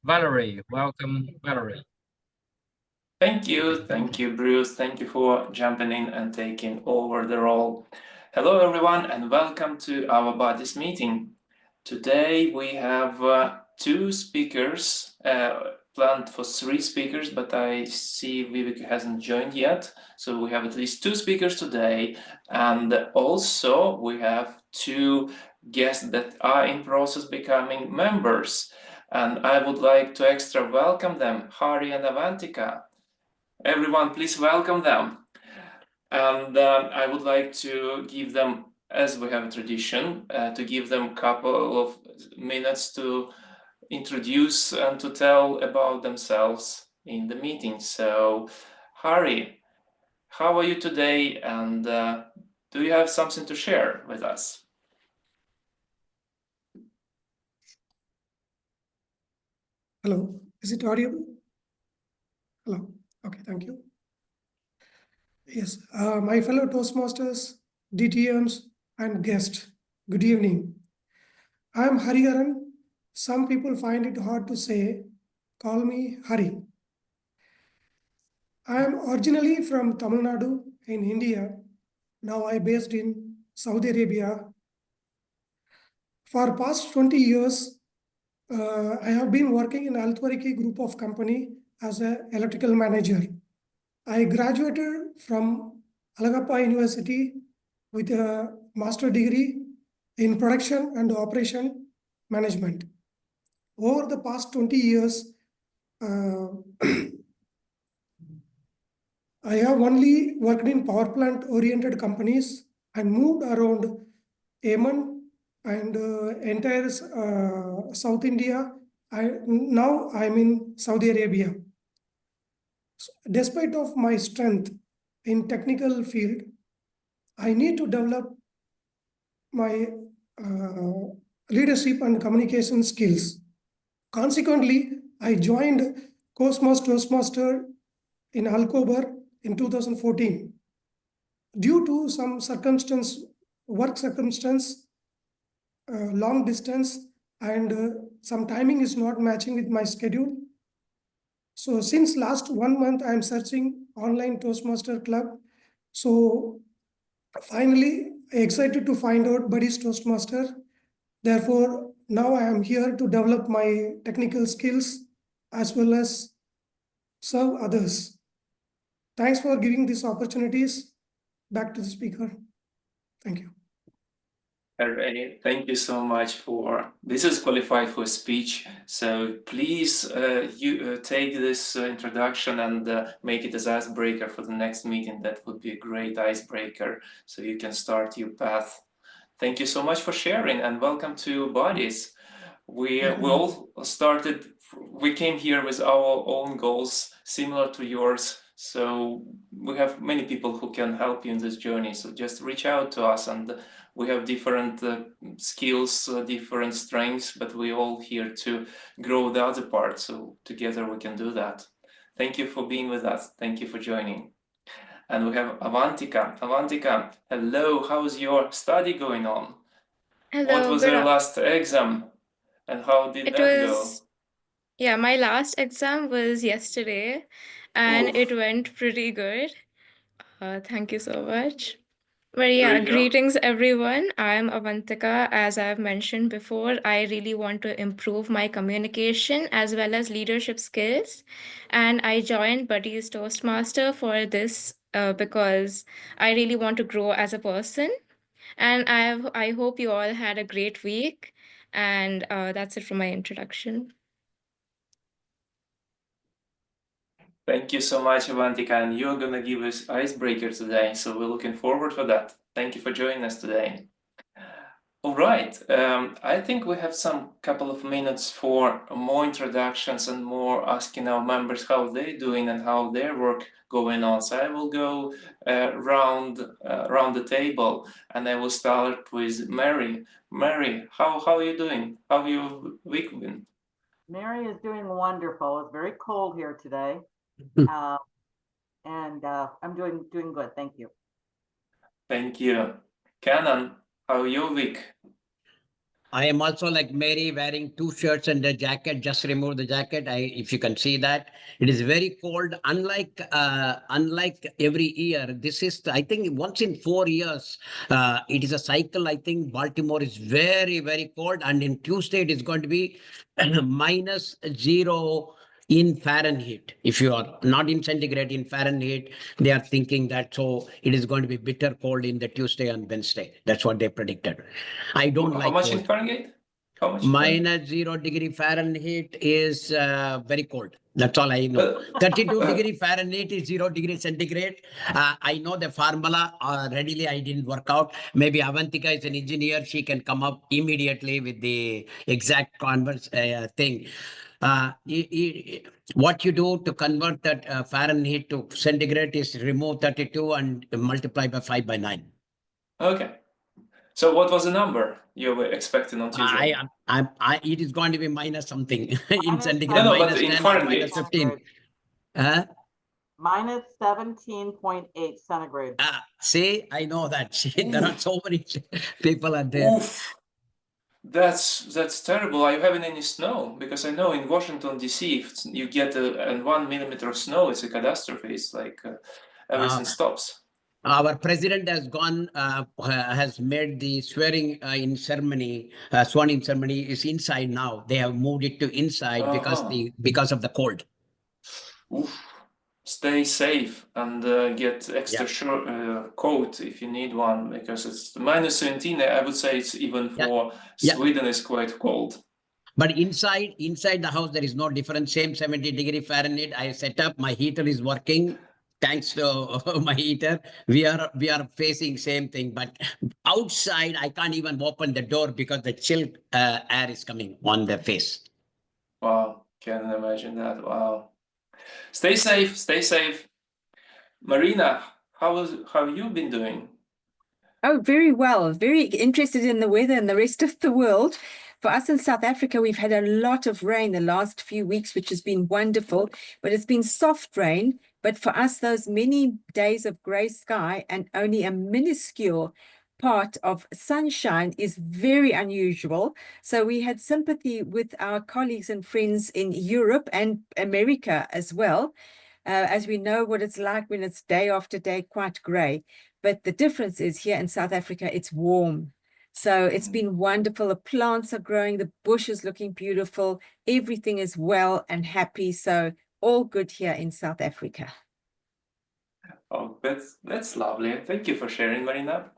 Valerie. Welcome, Valerie. Thank you, Bruce. Thank you for jumping in and taking over the role. Hello, everyone, and welcome to our Bodies meeting. Today we have two speakers, planned for three speakers, but I see Vivek hasn't joined yet. So we have at least two speakers today. And also we have two guests that are in process becoming members. And I would like to extra welcome them, Hari and Avantika. Everyone, please welcome them. And I would like to give them, as we have a tradition, to give them a couple of minutes to introduce and to tell about themselves in the meeting. So, Hari, how are you today? And do you have something to share with us? Hello, is it audible? Hello, okay, thank you. Yes, my fellow Toastmasters, DTMs, and guests, good evening. I am Hariharan. Some people find it hard to say, call me Hari. I am originally from Tamil Nadu in India. Now I based in Saudi Arabia. For past 20 years, I have been working in Altwariki group of company as an electrical manager. I graduated from Alagappa University with a master degree in production and operation management. Over the past 20 years, I have only worked in power plant oriented companies and moved around Yemen and entire South India. Now I'm in Saudi Arabia. So despite of my strength in technical field, I need to develop my leadership and communication skills. Consequently, I joined Toastmaster in Alcober in 2014. Due to some work circumstance, long distance, and some timing is not matching with my schedule. So since last 1 month, I am searching online Toastmaster club. So finally, excited to find out Buddies Toastmaster. Therefore, now I am here to develop my technical skills as well as serve others. Thanks for giving these opportunities. Back to the speaker. Thank you. Alright, thank you so much for this is qualified for speech. So please you take this introduction and make it as icebreaker for the next meeting. That would be a great icebreaker so you can start your path. Thank you so much for sharing and welcome to Bodies. We all started, we came here with our own goals similar to yours. So we have many people who can help you in this journey. So just reach out to us, and we have different skills, different strengths, but we're all here to grow the other part. So together we can do that. Thank you for being with us. Thank you for joining. And we have Avantika. Avantika, hello. How's your study going on? Hello, What was your last exam and how did that go? Yeah, my last exam was yesterday and Oof. it went pretty good. Thank you so much. But yeah, Great job. greetings everyone. I'm Avantika. As I've mentioned before, I really want to improve my communication as well as leadership skills. And I joined Buddies Toastmaster for this because I really want to grow as a person. And I hope you all had a great week. And that's it for my introduction. Thank you so much, Avantika, and you're gonna give us icebreaker today, so we're looking forward for that. Thank you for joining us today. All right, I think we have some couple of minutes for more introductions and more asking our members how they're doing and how their work going on. So I will go round the table, and I will start with Mary. Mary, how are you doing? How your week been? Mary is doing wonderful. It's very cold here today, and I'm doing good. Thank you. Thank you. Canon, how your week? I am also like Mary wearing 2 shirts and a jacket. Just remove the jacket. If you can see that, it is very cold. Unlike every year, this is, I think, once in 4 years. It is a cycle. I think Baltimore is very, very cold, and in Tuesday it is going to be -0 in Fahrenheit. If you are not in centigrade, in Fahrenheit, they are thinking that so it is going to be bitter cold in the Tuesday and Wednesday. That's what they predicted. I don't How like much in cold. Fahrenheit? How much in Fahrenheit? -0 degree Fahrenheit is very cold. That's all I know. 32 degree Fahrenheit is 0 degree centigrade. I know the formula readily. I didn't work out. Maybe Avantika is an engineer. She can come up immediately with the exact converse thing. What you do to convert that Fahrenheit to centigrade is remove 32 and multiply by 5/9. Okay. So what was the number you were expecting on Tuesday? It is going to be minus something in Minus centigrade, No, but minus in 10 or Fahrenheit. minus 15. Minus 17.8 centigrade. See, I know that. See, there are so many people are there. Oof. That's terrible. Are you having any snow? Because I know in Washington DC, if you get 1 millimeter of snow, it's a catastrophe. It's like everything stops. Our president has gone, has made the swearing-in ceremony, sworn-in ceremony is inside now. They have moved it to inside because of the cold. Oof. Stay safe and get extra coat if you need one, because it's -17. I would say it's even for Sweden is quite cold. But inside the house, there is no difference. Same 70 degree Fahrenheit. I set up, my heater is working. Thanks to my heater, we are facing same thing. But outside, I can't even open the door because the chill air is coming on the face. Wow, can imagine that. Wow. Stay safe, stay safe. Marina, how have you been doing? Oh, very well. Very interested in the weather and the rest of the world. For us in South Africa, we've had a lot of rain the last few weeks, which has been wonderful, but it's been soft rain. But for us, those many days of gray sky and only a minuscule part of sunshine is very unusual. So we had sympathy with our colleagues and friends in Europe and America as well, as we know what it's like when it's day after day quite gray. But the difference is here in South Africa, it's warm. So it's been wonderful. The plants are growing, the bush is looking beautiful. Everything is well and happy. So all good here in South Africa. Oh, that's lovely. Thank you for sharing, Marina.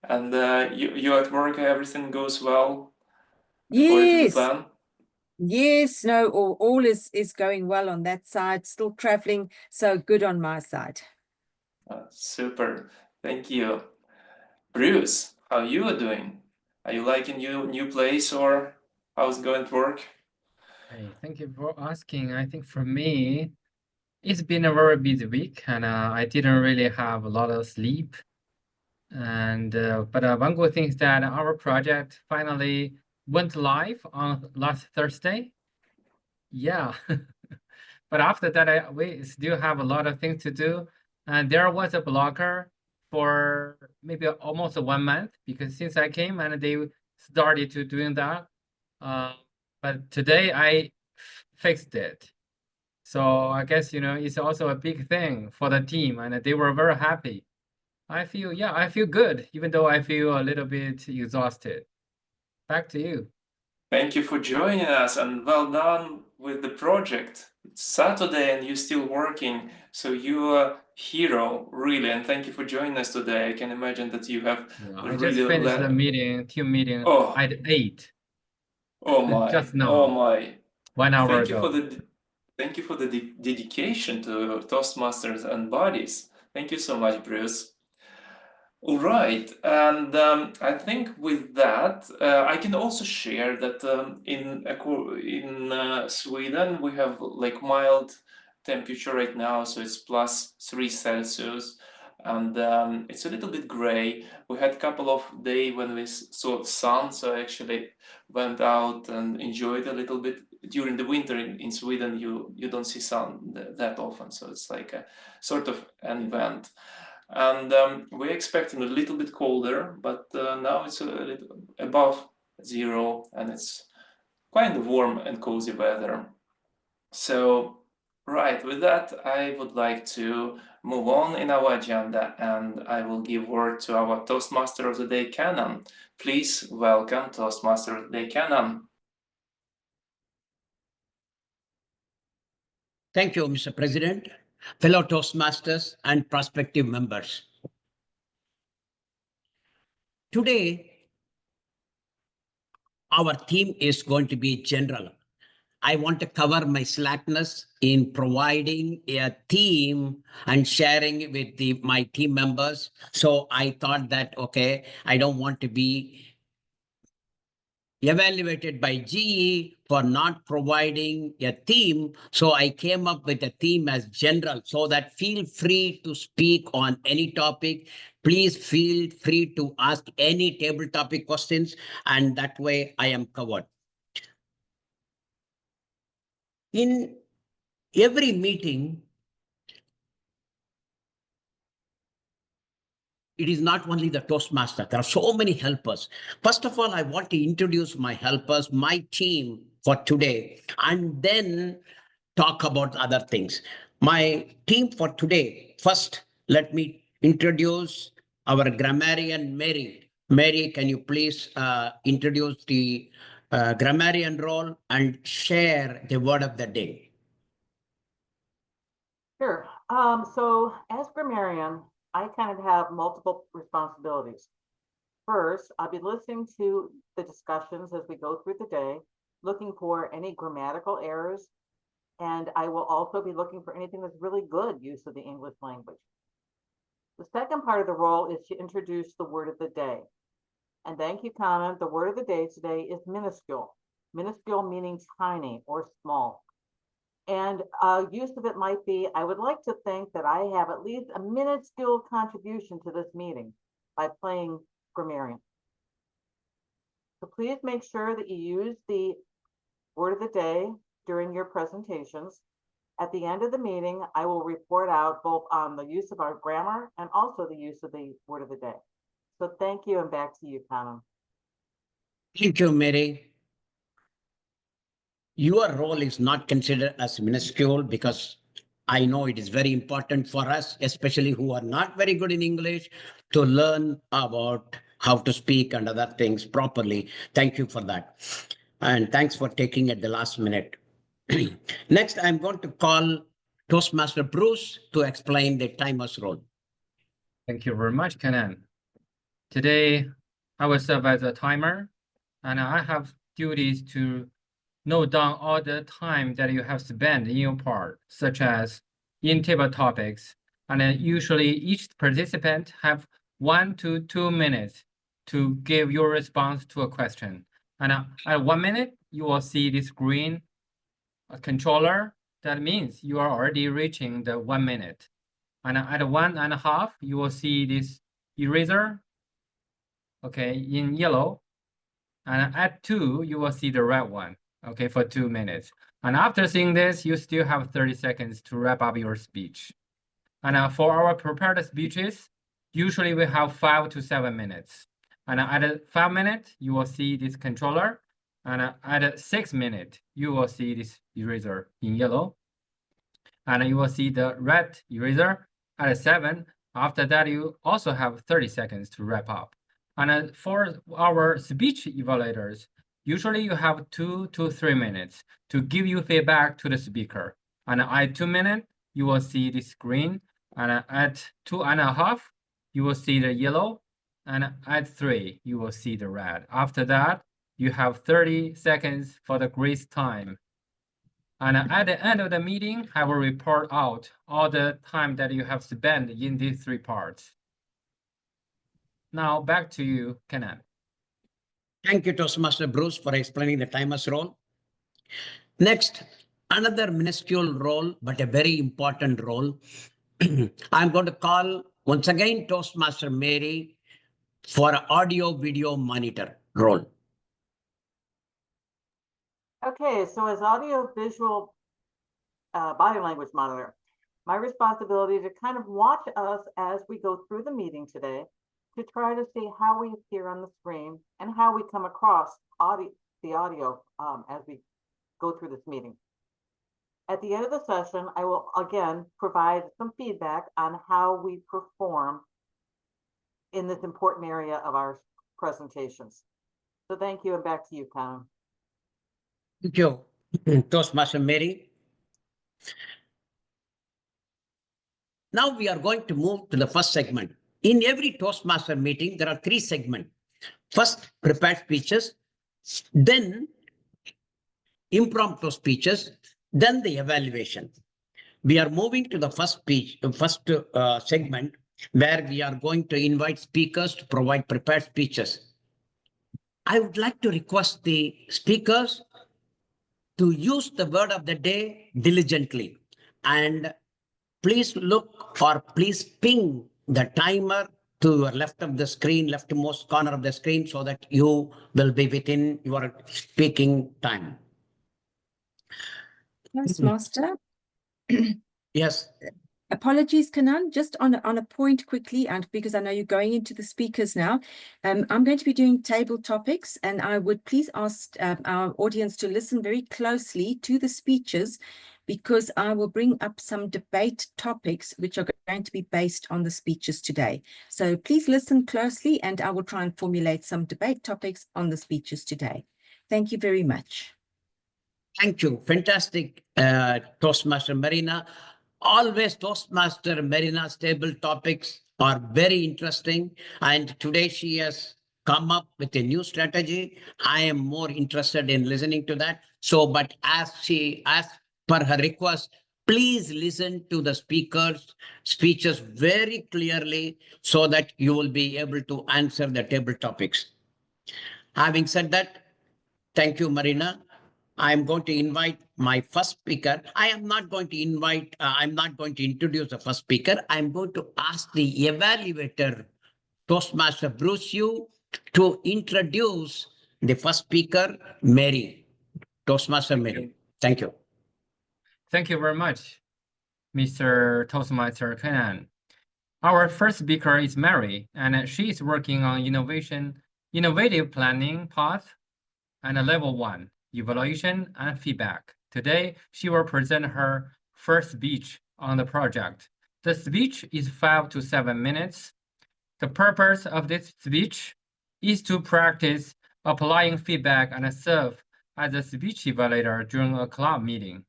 And you at work, everything goes well according to the plan? Yes, no, all is going well on that side. Still traveling, so good on my side. Super. Thank you. Bruce, how you are doing? Are you liking your new place, or how's it going to work? Hey, thank you for asking. I think for me, it's been a very busy week, and I didn't really have a lot of sleep. And but one good thing is that our project finally went live on last Thursday. Yeah, but after that, we still have a lot of things to do, and there was a blocker for maybe almost 1 month, because since I came and they started to doing that, but today I fixed it. So I guess, it's also a big thing for the team, and they were very happy. I feel good, even though I feel a little bit exhausted. Back to you. Thank you for joining us, and well done with the project. It's Saturday and you're still working, so you're a hero, really, and thank you for joining us today. I can imagine that you have I just finished the team meeting at 8. Oh my, just now. oh my. 1 hour ago. Thank you for the dedication to Toastmasters and Buddies. Thank you so much, Bruce. All right, and I think with that, I can also share that in Sweden we have like mild temperature right now, so it's +3 Celsius, and it's a little bit gray. We had a couple of days when we saw sun, so I actually went out and enjoyed a little bit. During the winter in Sweden, you don't see sun that often, so it's like a sort of an event. And we're expecting a little bit colder, but now it's a little above 0, and it's quite warm and cozy weather. So, right, with that, I would like to move on in our agenda, and I will give word to our Toastmaster of the Day, Canan. Please welcome Toastmaster of the Day, Canan. Thank you, Mr. President, fellow Toastmasters and prospective members. Today, our theme is going to be general. I want to cover my slackness in providing a theme and sharing with my team members. So I thought that, okay, I don't want to be evaluated by GE for not providing a theme. So I came up with a theme as general, so that feel free to speak on any topic. Please feel free to ask any table topic questions, and that way I am covered. In every meeting, it is not only the Toastmaster. There are so many helpers. First of all, I want to introduce my helpers, my team for today, and then talk about other things. My team for today, first, let me introduce our grammarian, Mary. Mary, can you please introduce the grammarian role and share the word of the day? Sure. So as grammarian, I kind of have multiple responsibilities. First, I'll be listening to the discussions as we go through the day, looking for any grammatical errors, and I will also be looking for anything that's really good use of the English language. The second part of the role is to introduce the word of the day. And thank you, Canan. The word of the day today is minuscule. Minuscule meaning tiny or small. And use of it might be, I would like to think that I have at least a minuscule contribution to this meeting by playing grammarian. So please make sure that you use the word of the day during your presentations. At the end of the meeting, I will report out both on the use of our grammar and also the use of the word of the day. So thank you, and back to you, Canan. Thank you, Mary. Your role is not considered as minuscule, because I know it is very important for us, especially who are not very good in English, to learn about how to speak and other things properly. Thank you for that. And thanks for taking at the last minute. Next, I'm going to call Toastmaster Bruce to explain the timer's role. Thank you very much, Canan. Today, I will serve as a timer, and I have duties to note down all the time that you have spent in your part, such as in table topics. And usually each participant have 1 to 2 minutes to give your response to a question. And at 1 minute, you will see this green controller. That means you are already reaching the 1 minute. And at 1.5, you will see this eraser, okay, in yellow. And at 2, you will see the red one, okay, for 2 minutes. And after seeing this, you still have 30 seconds to wrap up your speech. And for our prepared speeches, usually we have 5 to 7 minutes. And at 5 minutes, you will see this controller. And at 6 minutes, you will see this eraser in yellow. And you will see the red eraser at 7. After that, you also have 30 seconds to wrap up. And for our speech evaluators, usually you have 2 to 3 minutes to give you feedback to the speaker. And at 2 minutes, you will see this green. And at 2.5, you will see the yellow. And at 3, you will see the red. After that, you have 30 seconds for the grace time. And at the end of the meeting, I will report out all the time that you have spent in these 3 parts. Now back to you, Canan. Thank you, Toastmaster Bruce, for explaining the timer's role. Next, another minuscule role, but a very important role. I'm going to call once again Toastmaster Mary for an audio video monitor role. Okay, so as audio visual body language monitor, my responsibility to kind of watch us as we go through the meeting today, to try to see how we appear on the screen and how we come across the audio as we go through this meeting. At the end of the session, I will again provide some feedback on how we perform in this important area of our presentations. So thank you, and back to you, Conan. Thank you, Toastmaster Mary. Now we are going to move to the first segment. In every Toastmaster meeting, there are 3 segments. First, prepared speeches, then impromptu speeches, then the evaluation. We are moving to the first segment, where we are going to invite speakers to provide prepared speeches. I would like to request the speakers to use the word of the day diligently, and please look or please ping the timer to your left of the screen, leftmost corner of the screen, so that you will be within your speaking time. Toastmaster. Yes. Apologies, Kanan, just on a point quickly, and because I know you're going into the speakers now, I'm going to be doing table topics, and I would please ask our audience to listen very closely to the speeches, because I will bring up some debate topics which are going to be based on the speeches today. So please listen closely, and I will try and formulate some debate topics on the speeches today. Thank you very much. Thank you. Fantastic, Toastmaster Marina. Always Toastmaster Marina's table topics are very interesting. And today she has come up with a new strategy. I am more interested in listening to that. So, but as per her request, please listen to the speakers' speeches very clearly so that you will be able to answer the table topics. Having said that, thank you, Marina. I'm going to invite my first speaker. I'm not going to introduce the first speaker. I'm going to ask the evaluator, Toastmaster Bruce Yu, to introduce the first speaker, Mary. Toastmaster Mary. Thank you. Thank you very much, Mr. Toastmaster Kanan. Our first speaker is Mary, and she is working on innovative planning path and level 1. Evaluation and feedback. Today, she will present her first speech on the project. The speech is 5 to 7 minutes. The purpose of this speech is to practice applying feedback and serve as a speech evaluator during a club meeting.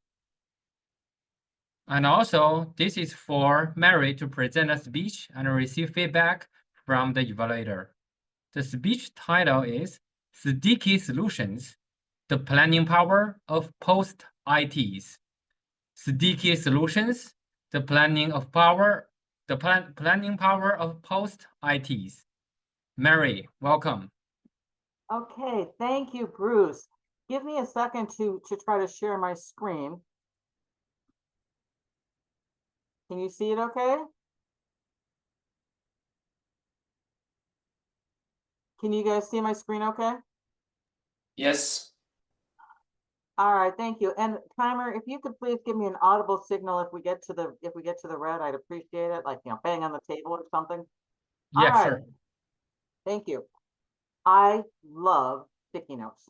And also, this is for Mary to present a speech and receive feedback from the evaluator. The speech title is Sticky Solutions, the planning power of post-ITs. Sticky Solutions, the planning power of post-ITs. Mary, welcome. Okay, thank you, Bruce. Give me a second to try to share my screen. Can you see it okay? Can you guys see my screen okay? Yes. All right, thank you. And timer, if you could please give me an audible signal if we get to the red, I'd appreciate it. Like, bang on the table or something. Yeah, All right. sure. Thank you. I love sticky notes.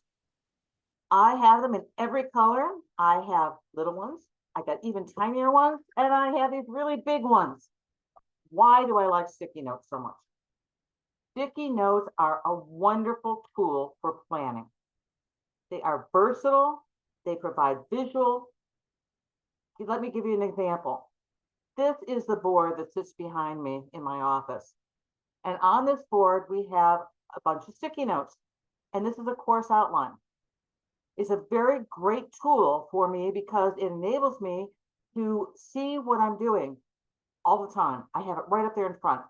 I have them in every color. I have little ones. I got even tinier ones, and I have these really big ones. Why do I like sticky notes so much? Sticky notes are a wonderful tool for planning. They are versatile. They provide visual. Let me give you an example. This is the board that sits behind me in my office. And on this board, we have a bunch of sticky notes. And this is a course outline. It's a very great tool for me because it enables me to see what I'm doing all the time. I have it right up there in front.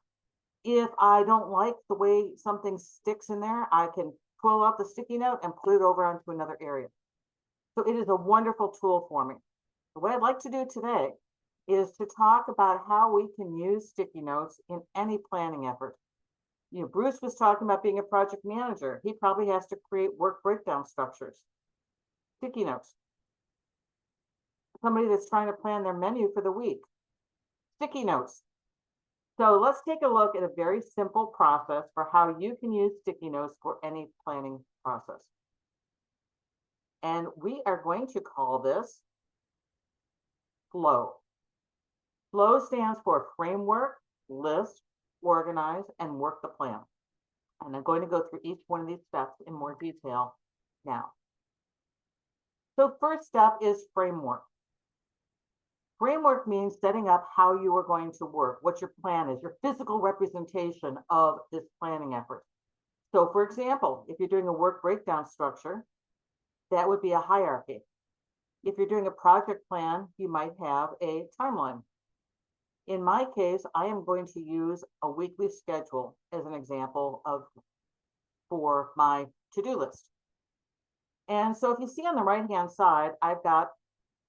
If I don't like the way something sticks in there, I can pull out the sticky note and put it over onto another area. So it is a wonderful tool for me. What I'd like to do today is to talk about how we can use sticky notes in any planning effort. Bruce was talking about being a project manager. He probably has to create work breakdown structures. Sticky notes. Somebody that's trying to plan their menu for the week. Sticky notes. So let's take a look at a very simple process for how you can use sticky notes for any planning process. And we are going to call this flow. Flow stands for framework, list, organize, and work the plan. And I'm going to go through each one of these steps in more detail now. So first step is framework. Framework means setting up how you are going to work, what your plan is, your physical representation of this planning effort. So for example, if you're doing a work breakdown structure, that would be a hierarchy. If you're doing a project plan, you might have a timeline. In my case, I am going to use a weekly schedule as an example for my to-do list. And so if you see on the right-hand side, I've got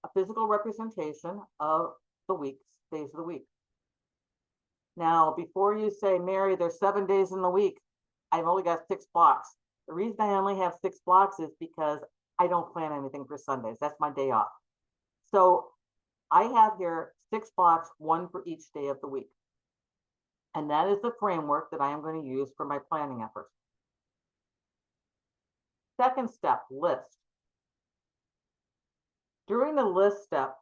a physical representation of the weeks, days of the week. Now, before you say, Mary, there's 7 days in the week, I've only got 6 blocks. The reason I only have 6 blocks is because I don't plan anything for Sundays. That's my day off. So I have here 6 blocks, 1 for each day of the week. And that is the framework that I am going to use for my planning efforts. Second step, list. During the list step,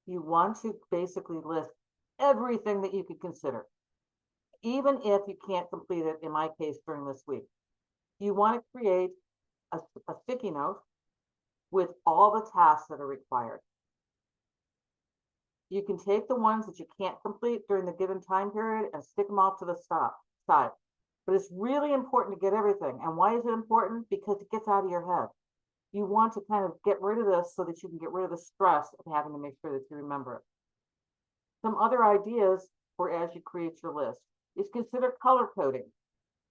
you want to basically list everything that you could consider, even if you can't complete it, in my case, during this week. You want to create a sticky note with all the tasks that are required. You can take the ones that you can't complete during the given time period and stick them off to the side. But it's really important to get everything. And why is it important? Because it gets out of your head. You want to kind of get rid of this so that you can get rid of the stress of having to make sure that you remember it. Some other ideas for as you create your list is consider color coding.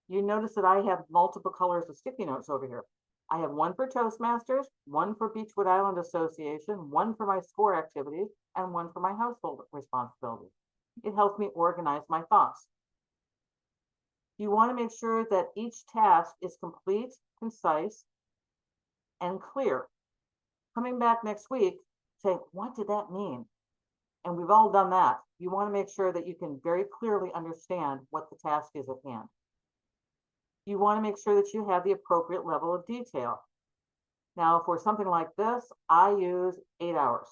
You notice that I have multiple colors of sticky notes over here. I have one for Toastmasters, one for Beachwood Island Association, one for my SCORE activities, and one for my household responsibilities. It helps me organize my thoughts. You want to make sure that each task is complete, concise, and clear. Coming back next week, saying, what did that mean? And we've all done that. You want to make sure that you can very clearly understand what the task is at hand. You want to make sure that you have the appropriate level of detail. Now, for something like this, I use 8 hours.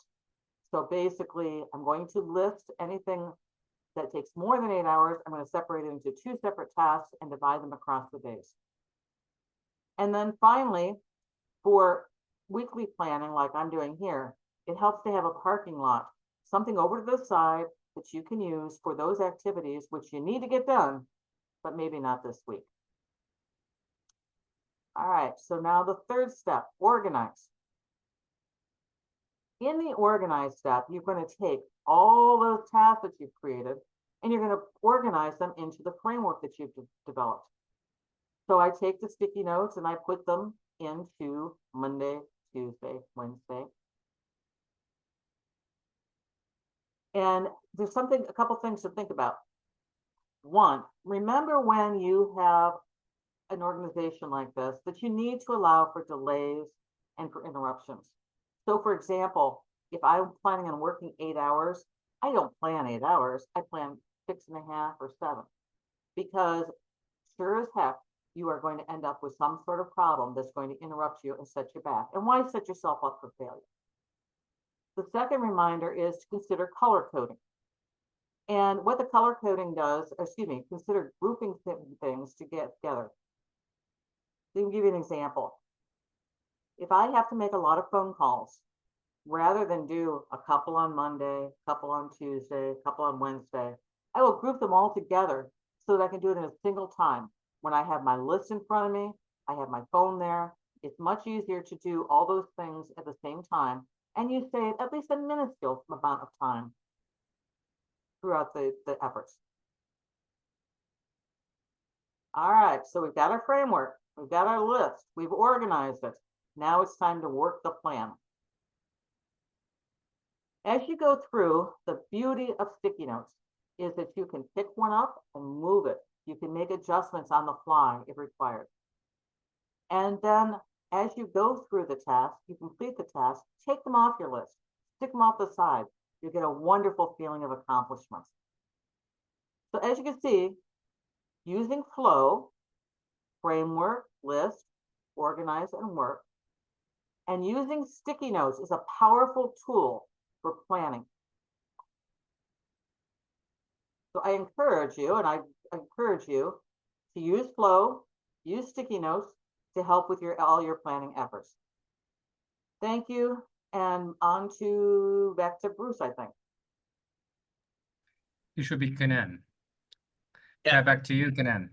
So basically, I'm going to list anything that takes more than 8 hours. I'm going to separate it into 2 separate tasks and divide them across the days. And then finally, for weekly planning, like I'm doing here, it helps to have a parking lot, something over to the side that you can use for those activities which you need to get done, but maybe not this week. All right, so now the third step, organize. In the organize step, you're going to take all those tasks that you've created and you're going to organize them into the framework that you've developed. So I take the sticky notes and I put them into Monday, Tuesday, Wednesday. And there's a couple things to think about. One, remember when you have an organization like this that you need to allow for delays and for interruptions. So for example, if I'm planning on working 8 hours, I don't plan 8 hours, I plan 6.5 or 7, because sure as heck, you are going to end up with some sort of problem that's going to interrupt you and set you back. And why set yourself up for failure? The second reminder is to consider color coding. And what the color coding does, consider grouping things to get together. Let me give you an example. If I have to make a lot of phone calls, rather than do a couple on Monday, a couple on Tuesday, a couple on Wednesday, I will group them all together so that I can do it in a single time. When I have my list in front of me, I have my phone there. It's much easier to do all those things at the same time, and you save at least a minuscule amount of time throughout the efforts. All right, so we've got our framework, we've got our list, we've organized it. Now it's time to work the plan. As you go through, the beauty of sticky notes is that you can pick one up and move it. You can make adjustments on the fly if required. And then as you go through the task, you complete the task, take them off your list, stick them off the side. You get a wonderful feeling of accomplishment. So as you can see, using flow, framework, list, organize, and work, and using sticky notes is a powerful tool for planning. So I encourage you, and I encourage you to use flow, use sticky notes to help with all your planning efforts. Thank you, and on to back to Bruce, I think. You should be Kenan. Yeah. Back to you, Kenan.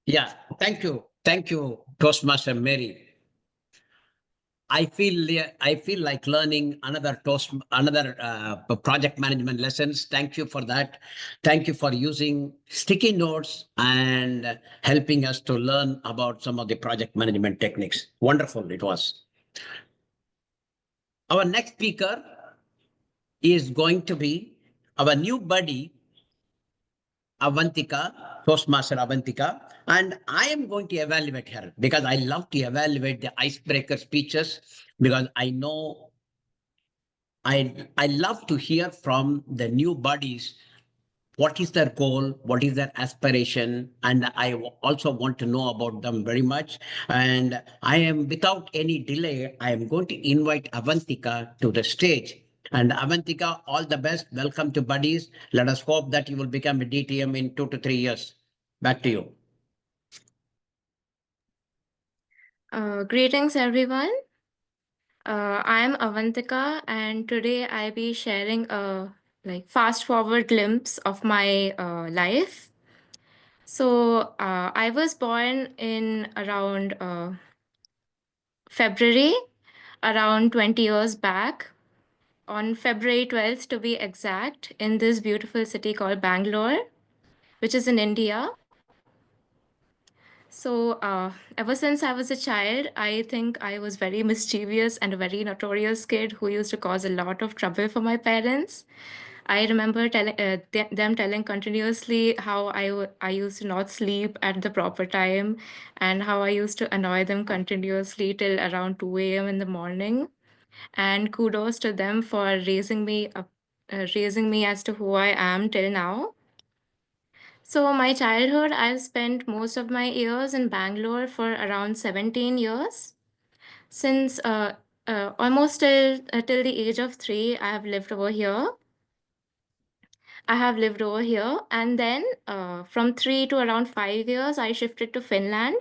Yeah, thank you. Thank you, Toastmaster Mary. I feel like learning another project management lessons. Thank you for that. Thank you for using sticky notes and helping us to learn about some of the project management techniques. Wonderful it was. Our next speaker is going to be our new buddy, Avantika, Toastmaster Avantika, and I am going to evaluate her because I love to evaluate the icebreaker speeches because I know I love to hear from the new buddies what is their goal, what is their aspiration, and I also want to know about them very much. And I am, without any delay, I am going to invite Avantika to the stage. And Avantika, all the best. Welcome to Buddies. Let us hope that you will become a DTM in 2 to 3 years. Back to you. Greetings, everyone. I am Avantika, and today I'll be sharing a fast forward glimpse of my life. So I was born in around February, around 20 years back, on February 12th to be exact, in this beautiful city called Bangalore, which is in India. So ever since I was a child, I think I was very mischievous and a very notorious kid who used to cause a lot of trouble for my parents. I remember them telling continuously how I used to not sleep at the proper time and how I used to annoy them continuously till around 2 a.m. in the morning. And kudos to them for raising me up, raising me as to who I am till now. So my childhood, I've spent most of my years in Bangalore for around 17 years. Since almost till the age of 3, I have lived over here. And then from 3 to around 5 years, I shifted to Finland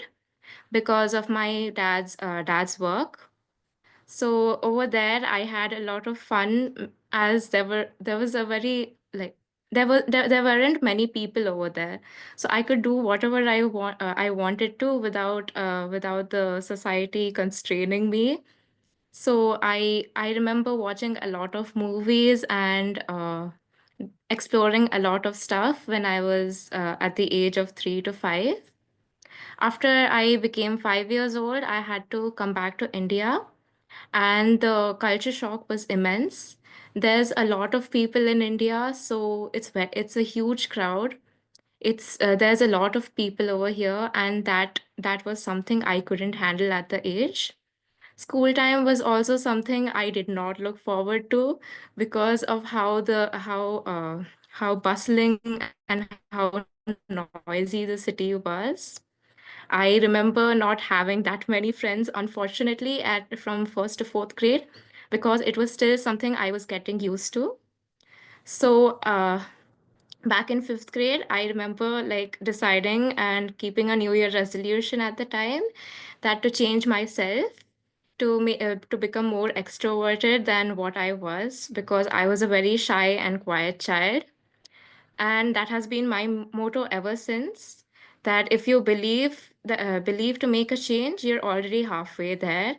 because of my dad's work. So over there, I had a lot of fun as there was a very there weren't many people over there, so I could do whatever I wanted to without the society constraining me. So I remember watching a lot of movies and exploring a lot of stuff when I was at the age of 3 to 5. After I became 5 years old, I had to come back to India, and the culture shock was immense. There's a lot of people in India, so it's a huge crowd. There's a lot of people over here, and that was something I couldn't handle at the age. School time was also something I did not look forward to because of how bustling and how noisy the city was. I remember not having that many friends, unfortunately, from first to fourth grade, because it was still something I was getting used to. So back in fifth grade, I remember deciding and keeping a New Year resolution at the time that to change myself to become more extroverted than what I was, because I was a very shy and quiet child. And that has been my motto ever since, that if you believe to make a change, you're already halfway there.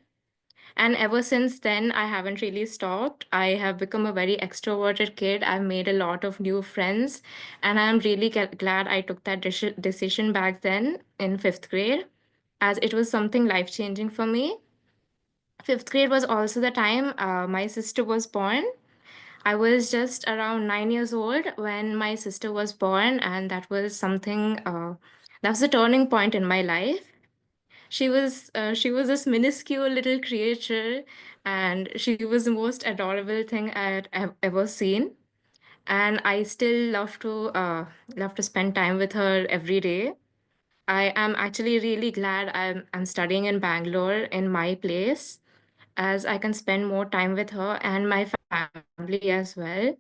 And ever since then, I haven't really stopped. I have become a very extroverted kid. I've made a lot of new friends, and I'm really glad I took that decision back then in fifth grade, as it was something life-changing for me. Fifth grade was also the time my sister was born. I was just around 9 years old when my sister was born, and that was something that was a turning point in my life. She was this minuscule little creature, and she was the most adorable thing I had ever seen. and I still love to spend time with her every day. I am actually really glad I'm studying in Bangalore in my place, as I can spend more time with her and my family as well.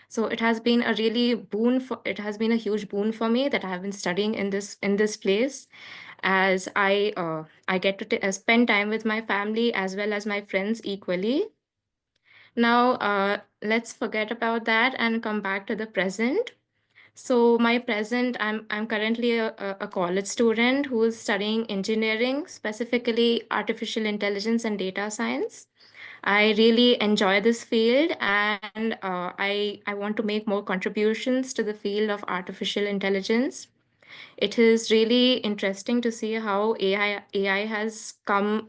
So it has been a really it has been a huge boon for me that I have been studying in this place, as I get to spend time with my family as well as my friends equally. Now, let's forget about that and come back to the present. So my present, I'm currently a college student who is studying engineering, specifically artificial intelligence and data science. I really enjoy this field, and I want to make more contributions to the field of artificial intelligence. It is really interesting to see how AI has come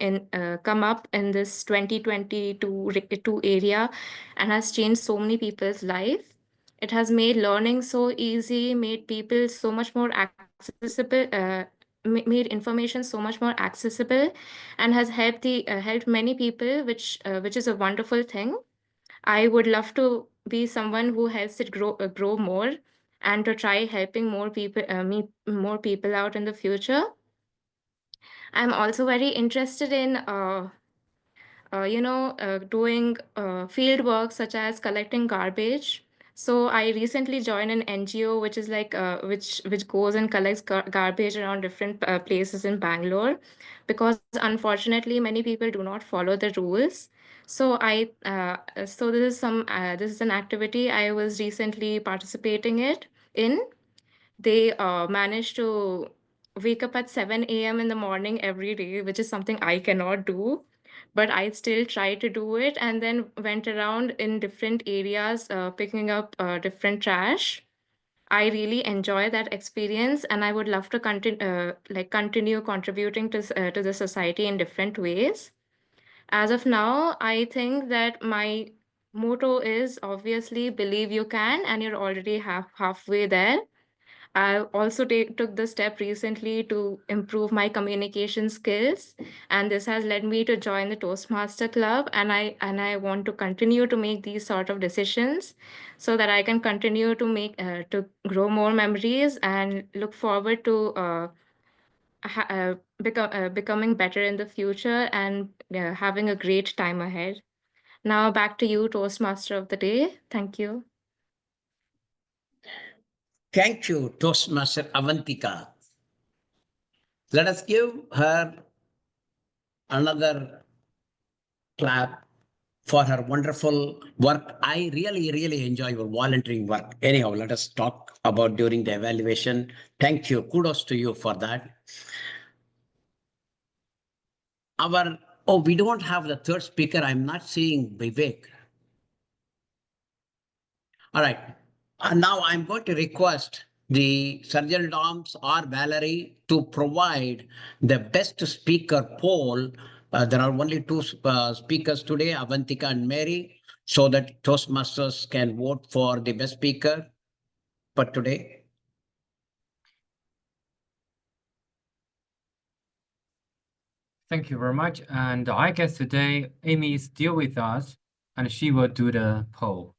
up in this 2022 area and has changed so many people's life. It has made learning so easy, made people so much more accessible, made information so much more accessible, and has helped many people, which is a wonderful thing. I would love to be someone who helps it grow more, and to try helping more people out in the future. I'm also very interested in doing field work such as collecting garbage. So I recently joined an NGO which is which goes and collects garbage around different places in Bangalore, because unfortunately many people do not follow the rules. So this is an activity I was recently participating in. They managed to wake up at 7 a.m. in the morning every day, which is something I cannot do. But I still try to do it, and then went around in different areas picking up different trash. I really enjoy that experience, and I would love to continue contributing to the society in different ways. As of now, I think that my motto is obviously believe you can, and you're already halfway there. I also took the step recently to improve my communication skills, and this has led me to join the Toastmaster Club. And I want to continue to make these sort of decisions, so that I can continue to grow more memories and look forward to becoming better in the future, and having a great time ahead. Now back to you, Toastmaster of the Day. Thank you. Thank you, Toastmaster Avantika. Let us give her another clap for her wonderful work. I really, really enjoy your volunteering work. Anyhow, let us talk about during the evaluation. Thank you. Kudos to you for that. We don't have the third speaker. I'm not seeing Vivek. All right. Now I'm going to request the Surgeon Doms or Valerie to provide the best speaker poll. There are only two speakers today, Avantika and Mary, so that Toastmasters can vote for the best speaker for today. Thank you very much. And I guess today Amy is still with us, and she will do the poll.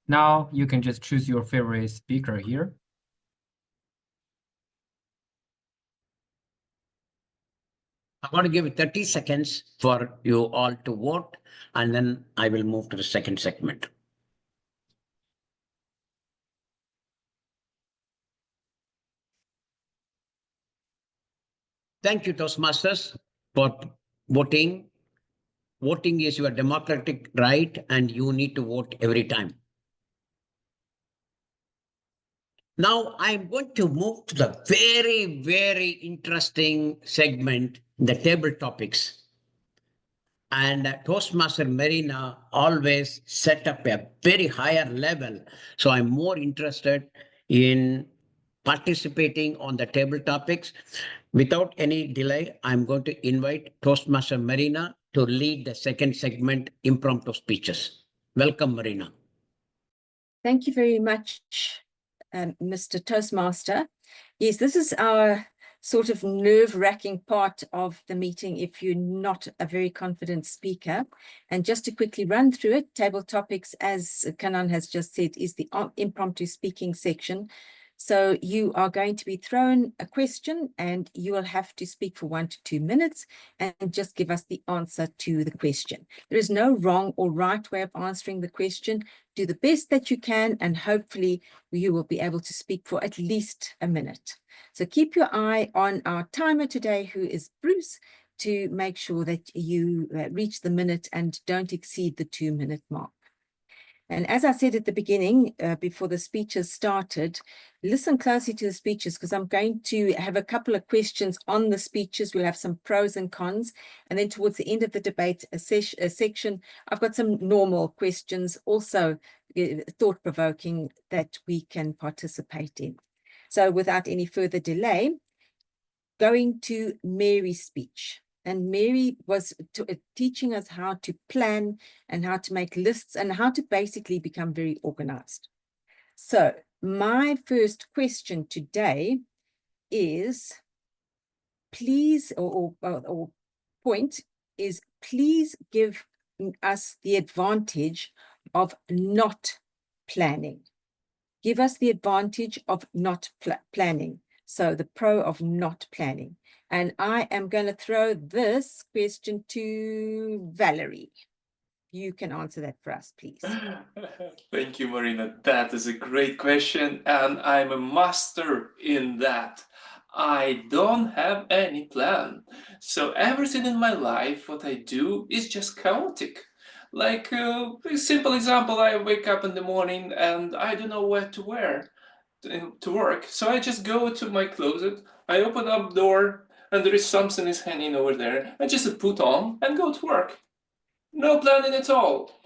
Now you can just choose your favorite speaker here. I'm going to give it 30 seconds for you all to vote, and then I will move to the second segment. Thank you, Toastmasters, for voting. Voting is your democratic right, and you need to vote every time. Now I'm going to move to the very, very interesting segment, the table topics. And Toastmaster Marina always set up a very higher level. So I'm more interested in participating on the table topics. Without any delay, I'm going to invite Toastmaster Marina to lead the second segment, impromptu speeches. Welcome, Marina. Thank you very much, Mr. Toastmaster. Yes, this is our sort of nerve-wracking part of the meeting if you're not a very confident speaker. And just to quickly run through it, table topics, as Kanan has just said, is the impromptu speaking section. So you are going to be thrown a question and you will have to speak for 1 to 2 minutes and just give us the answer to the question. There is no wrong or right way of answering the question. Do the best that you can, and hopefully you will be able to speak for at least a minute. So keep your eye on our timer today, who is Bruce, to make sure that you reach the minute and don't exceed the 2-minute mark. And as I said at the beginning, before the speeches started, listen closely to the speeches, because I'm going to have a couple of questions on the speeches. We'll have some pros and cons. And then towards the end of the debate section, I've got some normal questions, also thought-provoking, that we can participate in. So without any further delay, going to Mary's speech. And Mary was teaching us how to plan and how to make lists and how to basically become very organized. So my first question today is, please, or point is, please give us the advantage of not planning. Give us the advantage of not planning. So the pro of not planning. And I am going to throw this question to Valerie. You can answer that for us, please. Thank you, Marina. That is a great question, and I'm a master in that. I don't have any plan. So everything in my life, what I do is just chaotic. Like a simple example, I wake up in the morning and I don't know what to wear to work. So I just go to my closet, I open up the door, and there is something is hanging over there. I just put on and go to work. No planning at all.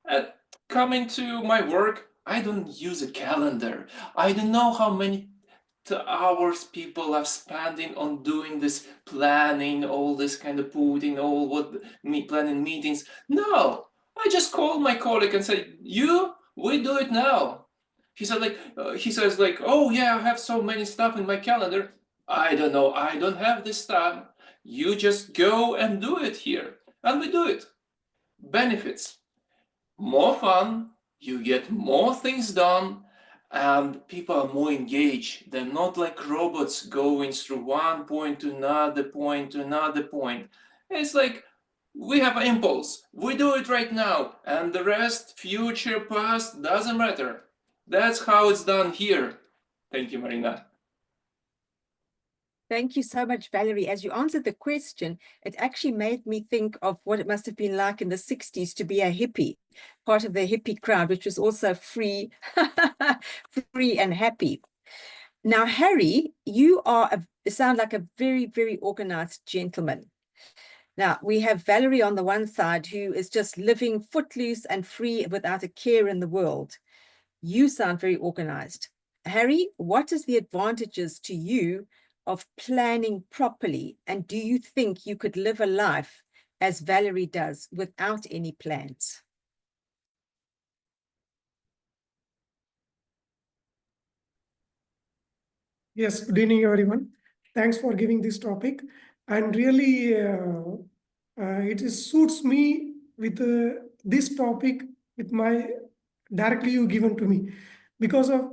And coming to my work, I don't use a calendar. I don't know how many hours people are spending on doing this planning, all this kind of putting, all what planning meetings. No, I just call my colleague and say, we do it now. He said he says like, oh yeah, I have so many stuff in my calendar. I don't know, I don't have this stuff. You just go and do it here. And we do it. Benefits. More fun, you get more things done, and people are more engaged. They're not like robots going through one point to another point to another point. It's like, we have an impulse, we do it right now, and the rest, future, past, doesn't matter. That's how it's done here. Thank you, Marina. Thank you so much, Valerie. As you answered the question, it actually made me think of what it must have been like in the 60s to be a hippie, part of the hippie crowd, which was also free, free and happy. Now, Harry, you sound like a very, very organized gentleman. Now, we have Valerie on the one side, who is just living footloose and free without a care in the world. You sound very organized. Harry, what is the advantages to you of planning properly? And do you think you could live a life as Valerie does without any plans? Yes, good evening, everyone. Thanks for giving this topic. And really, it suits me with this topic with my directly you given to me. Because of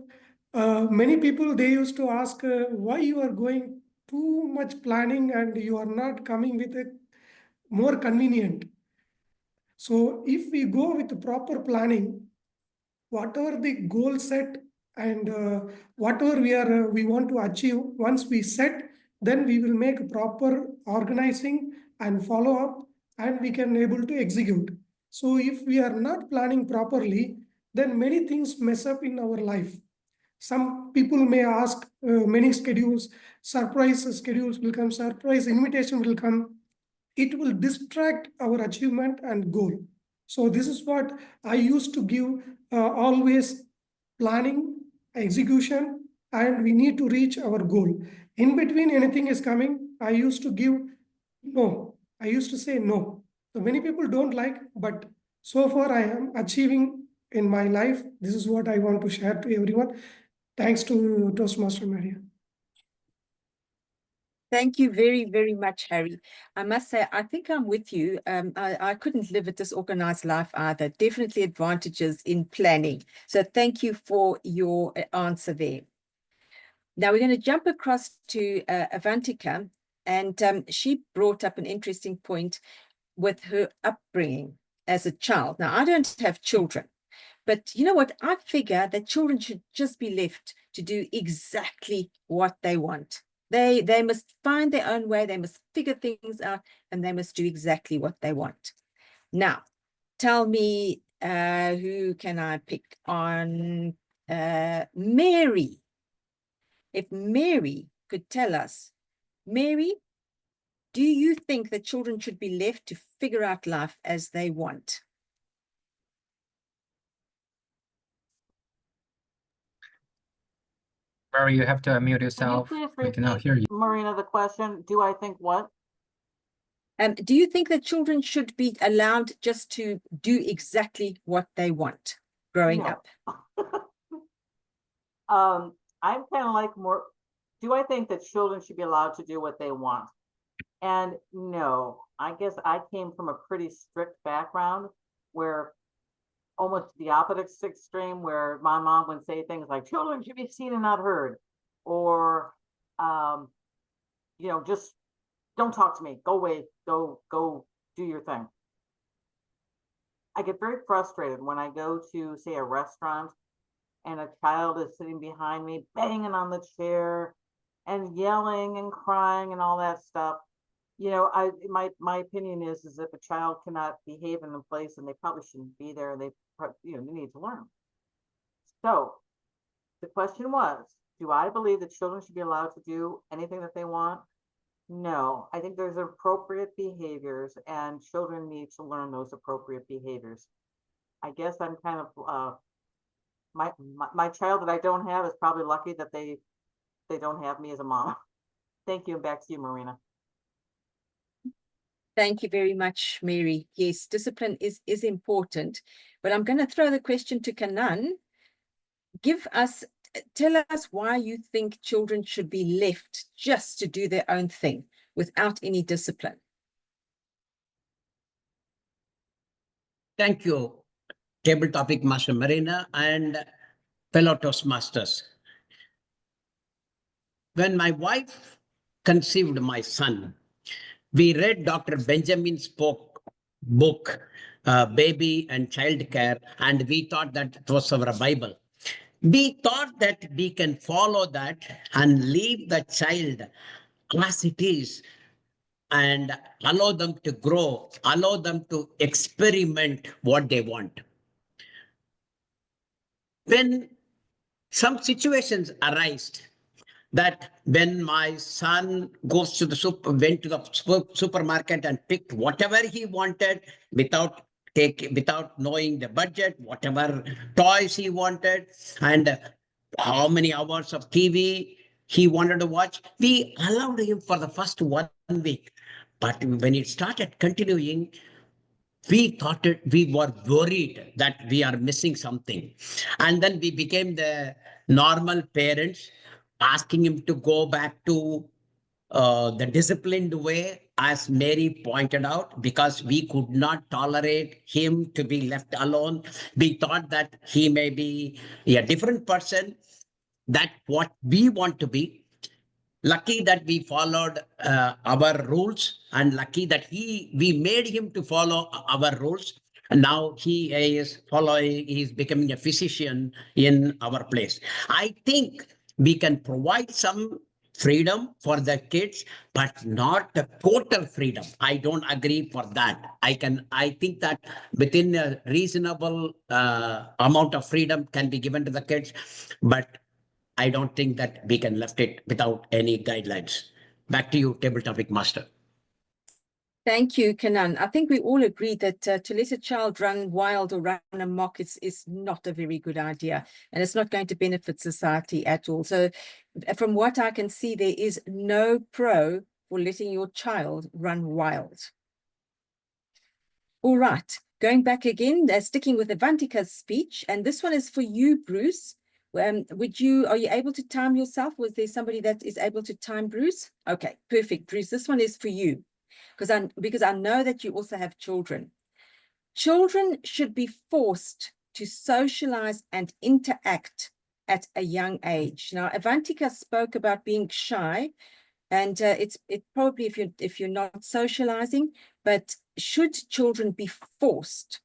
many people, they used to ask why you are going too much planning and you are not coming with a more convenient. So if we go with the proper planning, whatever the goal set and whatever we want to achieve, once we set, then we will make proper organizing and follow up, and we can able to execute. So if we are not planning properly, then many things mess up in our life. Some people may ask many schedules, surprise schedules will come, surprise invitation will come. It will distract our achievement and goal. So this is what I used to give always planning, execution, and we need to reach our goal. In between anything is coming, I used to give no. I used to say no. So many people don't like, but so far I am achieving in my life. This is what I want to share to everyone. Thanks to Toastmaster Maria. Thank you very, very much, Harry. I must say, I think I'm with you. I couldn't live a disorganized life either. Definitely advantages in planning. So thank you for your answer there. Now we're going to jump across to Avantika, and she brought up an interesting point with her upbringing as a child. Now, I don't have children, but you know what? I figure that children should just be left to do exactly what they want. They must find their own way, they must figure things out, and they must do exactly what they want. Now, tell me, who can I pick on? Mary. If Mary could tell us, Mary, do you think that children should be left to figure out life as they want? Mary, you have to unmute Can you yourself. please We cannot repeat, hear you. Marina, the question? Do I think what? Do you think that children should be allowed just to do exactly what they want growing No. up? I'm kind of like more, do I think that children should be allowed to do what they want? And no, I guess I came from a pretty strict background where almost the opposite extreme, where my mom would say things like children should be seen and not heard, or just don't talk to me, go away, go do your thing. I get very frustrated when I go to, say, a restaurant and a child is sitting behind me banging on the chair and yelling and crying and all that stuff. My opinion is if a child cannot behave in a place, and they probably shouldn't be there, and they need to learn. So the question was, do I believe that children should be allowed to do anything that they want? No, I think there's appropriate behaviors, and children need to learn those appropriate behaviors. I guess I'm kind of my child that I don't have is probably lucky that they don't have me as a mom. Thank you, and back to you, Marina. Thank you very much, Mary. Yes, discipline is important, but I'm going to throw the question to Kanan. Tell us why you think children should be left just to do their own thing without any discipline. Thank you, Table Topic Master Marina and fellow Toastmasters. When my wife conceived my son, we read Dr. Benjamin Spock book, Baby and Child Care, and we thought that it was our Bible. We thought that we can follow that and leave the child as it is and allow them to grow, allow them to experiment what they want. When some situations arise, that when my son went to the supermarket and picked whatever he wanted without knowing the budget, whatever toys he wanted, and how many hours of TV he wanted to watch, we allowed him for the first 1 week. But when it started continuing, we were worried that we are missing something. And then we became the normal parents, asking him to go back to the disciplined way, as Mary pointed out, because we could not tolerate him to be left alone. We thought that he may be a different person, that what we want to be. Lucky that we followed our rules, and lucky that we made him to follow our rules. And now he is becoming a physician in our place. I think we can provide some freedom for the kids, but not the total freedom. I don't agree for that. I think that within a reasonable amount of freedom can be given to the kids, but I don't think that we can left it without any guidelines. Back to you, Table Topic Master. Thank you, Kanan. I think we all agree that to let a child run wild or run amok is not a very good idea, and it's not going to benefit society at all. So from what I can see, there is no pro for letting your child run wild. All right, going back again, sticking with Avantika's speech, and this one is for you, Bruce. Are you able to time yourself? Was there somebody that is able to time Bruce? Okay, perfect. Bruce, this one is for you because I know that you also have children. Children should be forced to socialize and interact at a young age. Now, Avantika spoke about being shy, and it's probably if you're not socializing, but should children be forced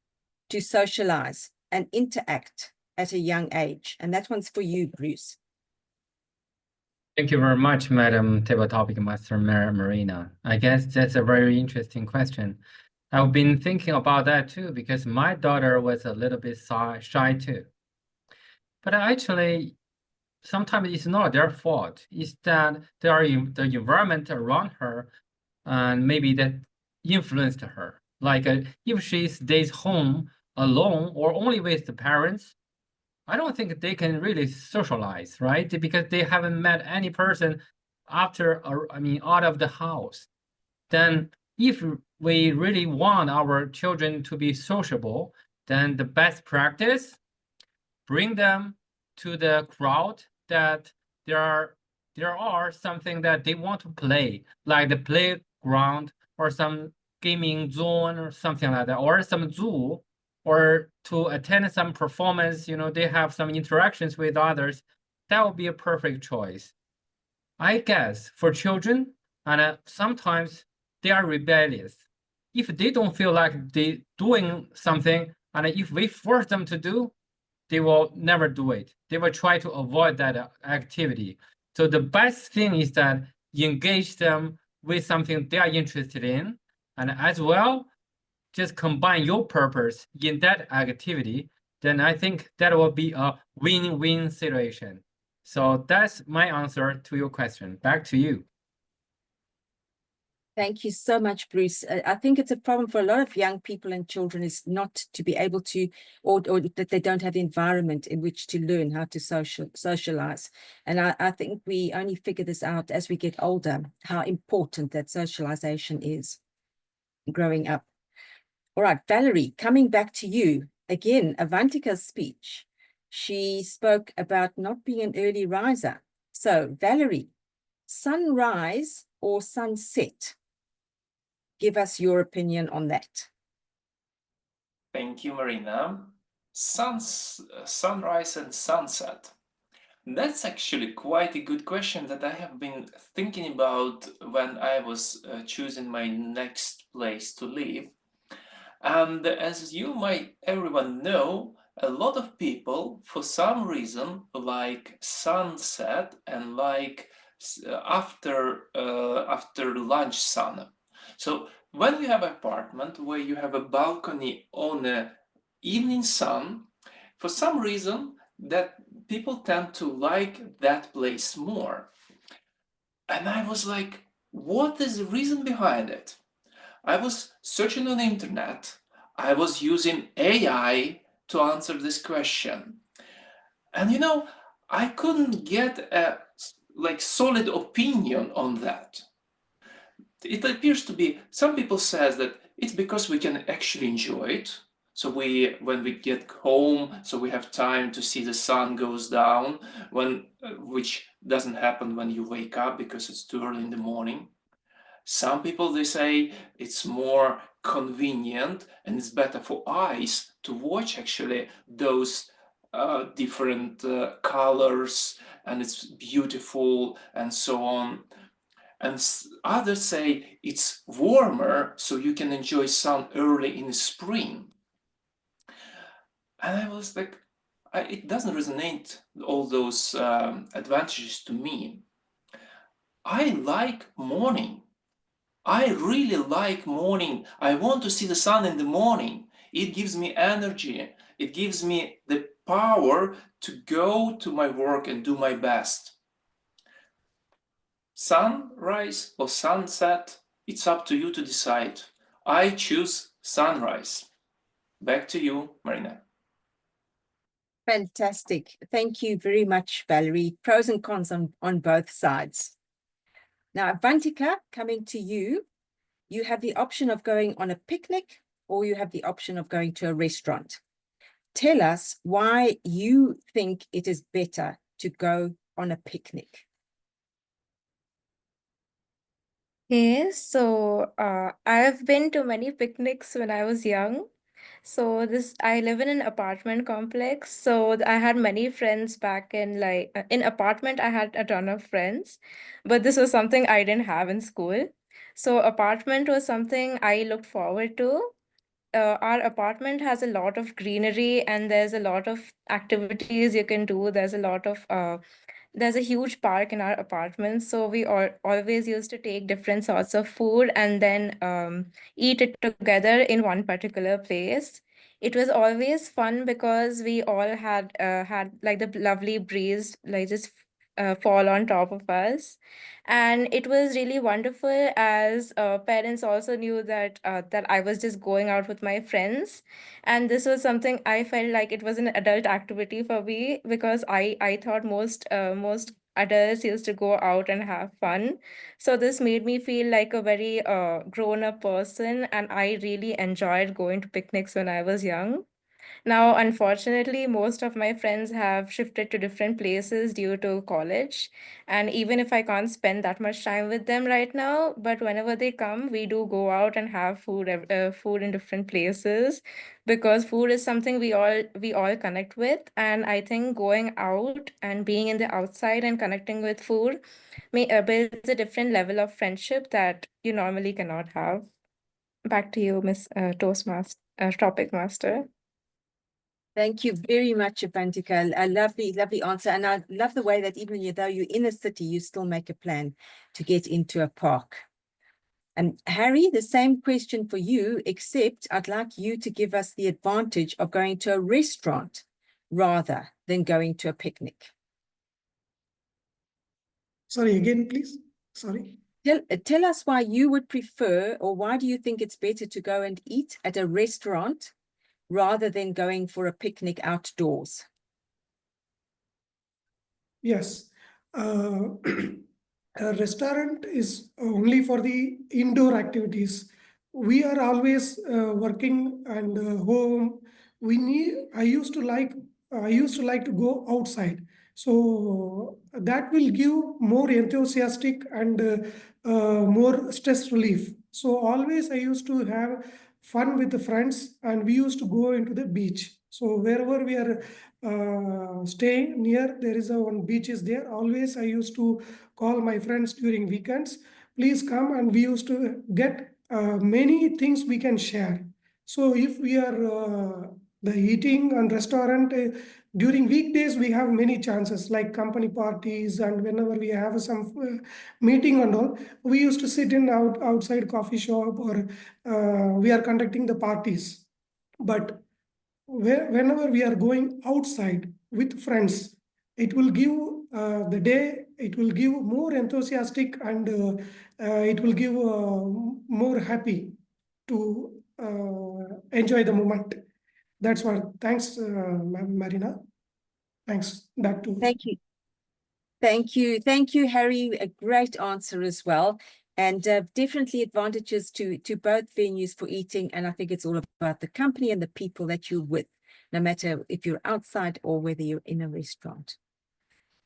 to socialize and interact at a young age? And that one's for you, Bruce. Thank you very much, Madam Table Topic Master Marina. I guess that's a very interesting question. I've been thinking about that too, because my daughter was a little bit shy too. But actually, sometimes it's not their fault. It's that the environment around her and maybe that influenced her. Like if she stays home alone or only with the parents, I don't think they can really socialize, right? Because they haven't met any person after, out of the house. Then if we really want our children to be sociable, then the best practice, bring them to the crowd that there are something that they want to play, like the playground or some gaming zone or something like that, or some zoo, or to attend some performance, they have some interactions with others. That would be a perfect choice. I guess for children, and sometimes they are rebellious. If they don't feel like they doing something, and if we force them to do, they will never do it. They will try to avoid that activity. So the best thing is that you engage them with something they are interested in, and as well, just combine your purpose in that activity, then I think that will be a win-win situation. So that's my answer to your question. Back to you. Thank you so much, Bruce. I think it's a problem for a lot of young people and children is not to be able to, or that they don't have the environment in which to learn how to socialize. And I think we only figure this out as we get older, how important that socialization is growing up. All right, Valerie, coming back to you. Again, Avantika's speech. She spoke about not being an early riser. So, Valerie, sunrise or sunset? Give us your opinion on that. Thank you, Marina. Sunrise and sunset. That's actually quite a good question that I have been thinking about when I was choosing my next place to live. And as you might everyone know, a lot of people, for some reason, like sunset and like after lunch sun. So when you have an apartment where you have a balcony on the evening sun, for some reason that people tend to like that place more. And I was like, what is the reason behind it? I was searching on the internet. I was using AI to answer this question. And I couldn't get a solid opinion on that. It appears to be, some people says that it's because we can actually enjoy it. So when we get home, so we have time to see the sun goes down, which doesn't happen when you wake up because it's too early in the morning. Some people, they say it's more convenient and it's better for eyes to watch actually those different colors, and it's beautiful and so on. And others say it's warmer, so you can enjoy sun early in the spring. And I was like, it doesn't resonate, all those advantages to me. I like morning. I really like morning. I want to see the sun in the morning. It gives me energy. It gives me the power to go to my work and do my best. Sunrise or sunset, it's up to you to decide. I choose sunrise. Back to you, Marina. Fantastic. Thank you very much, Valerie. Pros and cons on both sides. Now, Avantika, coming to you, you have the option of going on a picnic or you have the option of going to a restaurant. tell us why you think it is better to go on a picnic. Okay, so I've been to many picnics when I was young. So I live in an apartment complex. So I had many friends back in in apartment, I had a ton of friends, but this was something I didn't have in school. So apartment was something I looked forward to. Our apartment has a lot of greenery and there's a lot of activities you can do. There's a huge park in our apartment, so we always used to take different sorts of food and then eat it together in one particular place. It was always fun because we all had like the lovely breeze like just fall on top of us, and it was really wonderful as parents also knew that I was just going out with my friends, and this was something I felt like it was an adult activity for me because I thought most adults used to go out and have fun. So this made me feel like a very grown up person, and I really enjoyed going to picnics when I was young. Now, unfortunately, most of my friends have shifted to different places due to college. And even if I can't spend that much time with them right now, but whenever they come, we do go out and have food in different places because food is something we all connect with. And I think going out and being in the outside and connecting with food builds a different level of friendship that you normally cannot have. Back to you, Miss Toastmaster, Topic Master. Thank you very much, Avantika. A lovely, lovely answer. And I love the way that even though you're in a city, you still make a plan to get into a park. And Harry, the same question for you, except I'd like you to give us the advantage of going to a restaurant rather than going to a picnic. Sorry, again, please. Sorry. Tell us why you would prefer, or why do you think it's better to go and eat at a restaurant rather than going for a picnic outdoors? Yes. A restaurant is only for the indoor activities. We are always working and home. I used to like to go outside. So that will give more enthusiastic and more stress relief. So always I used to have fun with the friends and we used to go into the beach. So wherever we are staying near, there is one beach is there. Always I used to call my friends during weekends, please come, and we used to get many things we can share. So if we are the eating and restaurant during weekdays, we have many chances like company parties, and whenever we have some meeting and all, we used to sit in outside coffee shop, or we are conducting the parties. But whenever we are going outside with friends, it will give the day, it will give more enthusiastic, and it will give more happy to enjoy the moment. That's what. Thanks, Marina. Thanks. Back to. Thank you. Thank you. Thank you, Harry. A great answer as well. And definitely advantages to both venues for eating. And I think it's all about the company and the people that you're with, no matter if you're outside or whether you're in a restaurant.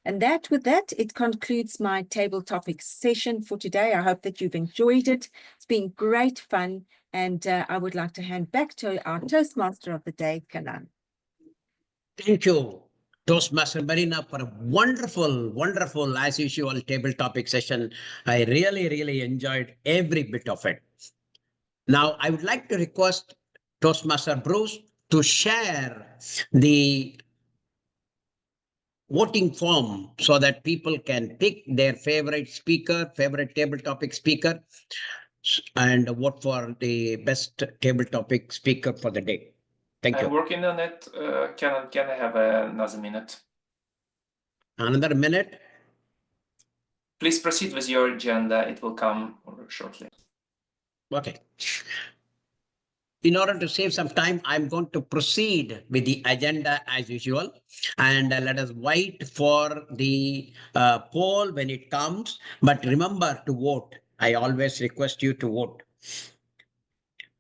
And with that, it concludes my table topics session for today. I hope that you've enjoyed it. It's been great fun. And I would like to hand back to our Toastmaster of the day, Kanan. Thank you, Toastmaster Marina, for a wonderful, wonderful, as usual, table topic session. I really, really enjoyed every bit of it. Now, I would like to request Toastmaster Bruce to share the voting form so that people can pick their favorite speaker, favorite table topic speaker, and vote for the best table topic speaker for the day. Thank you. I'm working on it. Can I have another minute? Another minute? Please proceed with your agenda. It will come shortly. Okay. In order to save some time, I'm going to proceed with the agenda as usual, and let us wait for the poll when it comes. But remember to vote. I always request you to vote.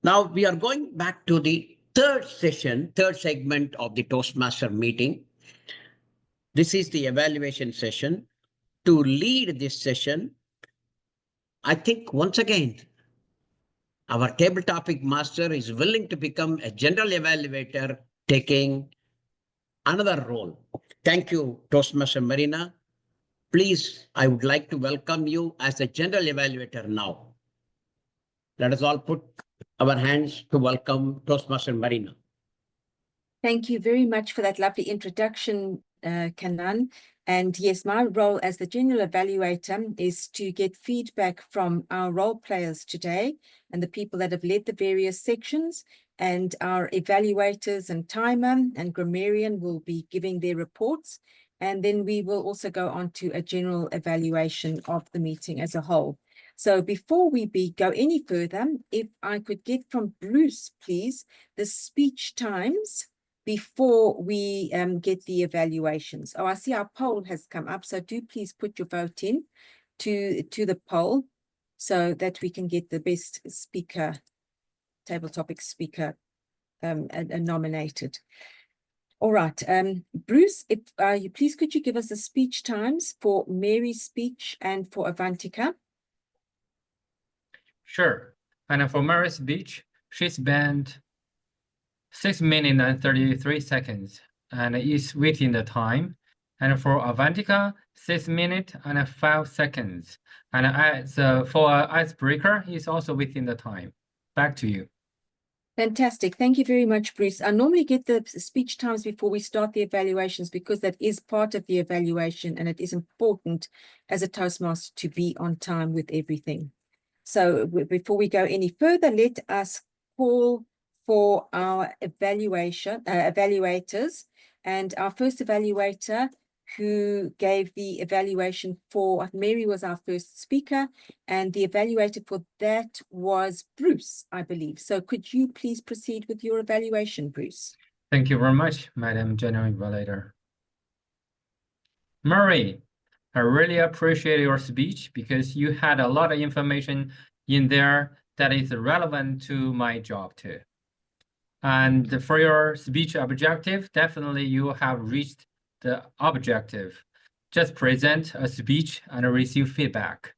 Now we are going back to the third session, third segment of the Toastmaster meeting. This is the evaluation session. To lead this session, I think once again, our table topic master is willing to become a general evaluator, taking another role. Thank you, Toastmaster Marina. Please, I would like to welcome you as a general evaluator now. Let us all put our hands to welcome Toastmaster Marina. Thank you very much for that lovely introduction, Kanan. And yes, my role as the general evaluator is to get feedback from our role players today and the people that have led the various sections, and our evaluators and timer and grammarian will be giving their reports. And then we will also go on to a general evaluation of the meeting as a whole. So before we go any further, if I could get from Bruce, please, the speech times before we get the evaluations. Oh, I see our poll has come up, so do please put your vote in to the poll so that we can get the best speaker, table topic speaker nominated. All right, Bruce, if you please could you give us the speech times for Mary's speech and for Avantika? Sure. And for Mary's speech, she spent 6 minutes and 33 seconds and is within the time. And for Avantika, 6 minutes and 5 seconds. And for icebreaker, is also within the time. Back to you. Fantastic. Thank you very much, Bruce. I normally get the speech times before we start the evaluations because that is part of the evaluation and it is important as a Toastmaster to be on time with everything. So before we go any further, let us call for our evaluators, and our first evaluator who gave the evaluation for Mary was our first speaker, and the evaluator for that was Bruce, I believe. So could you please proceed with your evaluation, Bruce? Thank you very much, Madam General Evaluator. Mary, I really appreciate your speech because you had a lot of information in there that is relevant to my job too. And for your speech objective, definitely you have reached the objective. Just present a speech and receive feedback.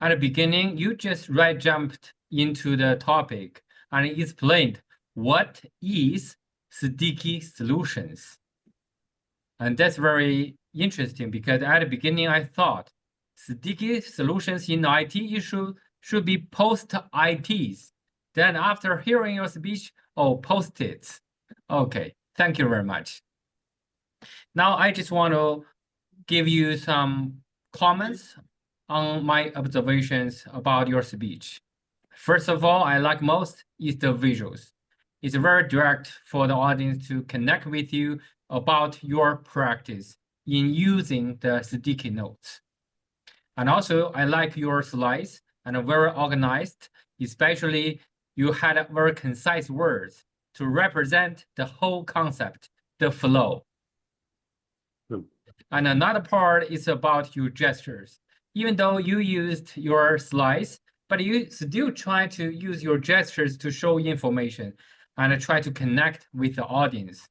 At the beginning, you just jumped into the topic and explained what is sticky solutions. And that's very interesting because at the beginning, I thought sticky solutions in IT issue should be post-ITs. Then after hearing your speech, oh, post-its. Okay, thank you very much. Now I just want to give you some comments on my observations about your speech. First of all, I like most is the visuals. It's very direct for the audience to connect with you about your practice in using the sticky notes. And also, I like your slides and are very organized, especially you had very concise words to represent the whole concept, the flow. And another part is about your gestures. Even though you used your slides, but you still try to use your gestures to show information and try to connect with the audience.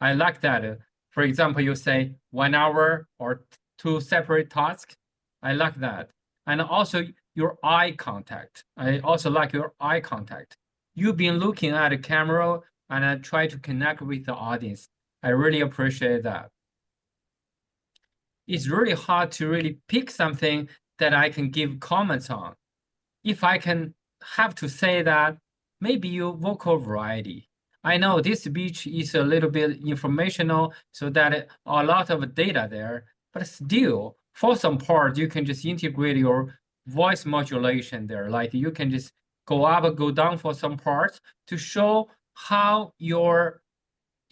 I like that. For example, you say 1 hour or 2 separate tasks. I like that. And also your eye contact. I also like your eye contact. You've been looking at the camera and try to connect with the audience. I really appreciate that. It's really hard to really pick something that I can give comments on. If I can have to say that, maybe your vocal variety. I know this speech is a little bit informational, so that a lot of data there, but still, for some part, you can just integrate your voice modulation there. Like you can just go up and go down for some parts to show how you're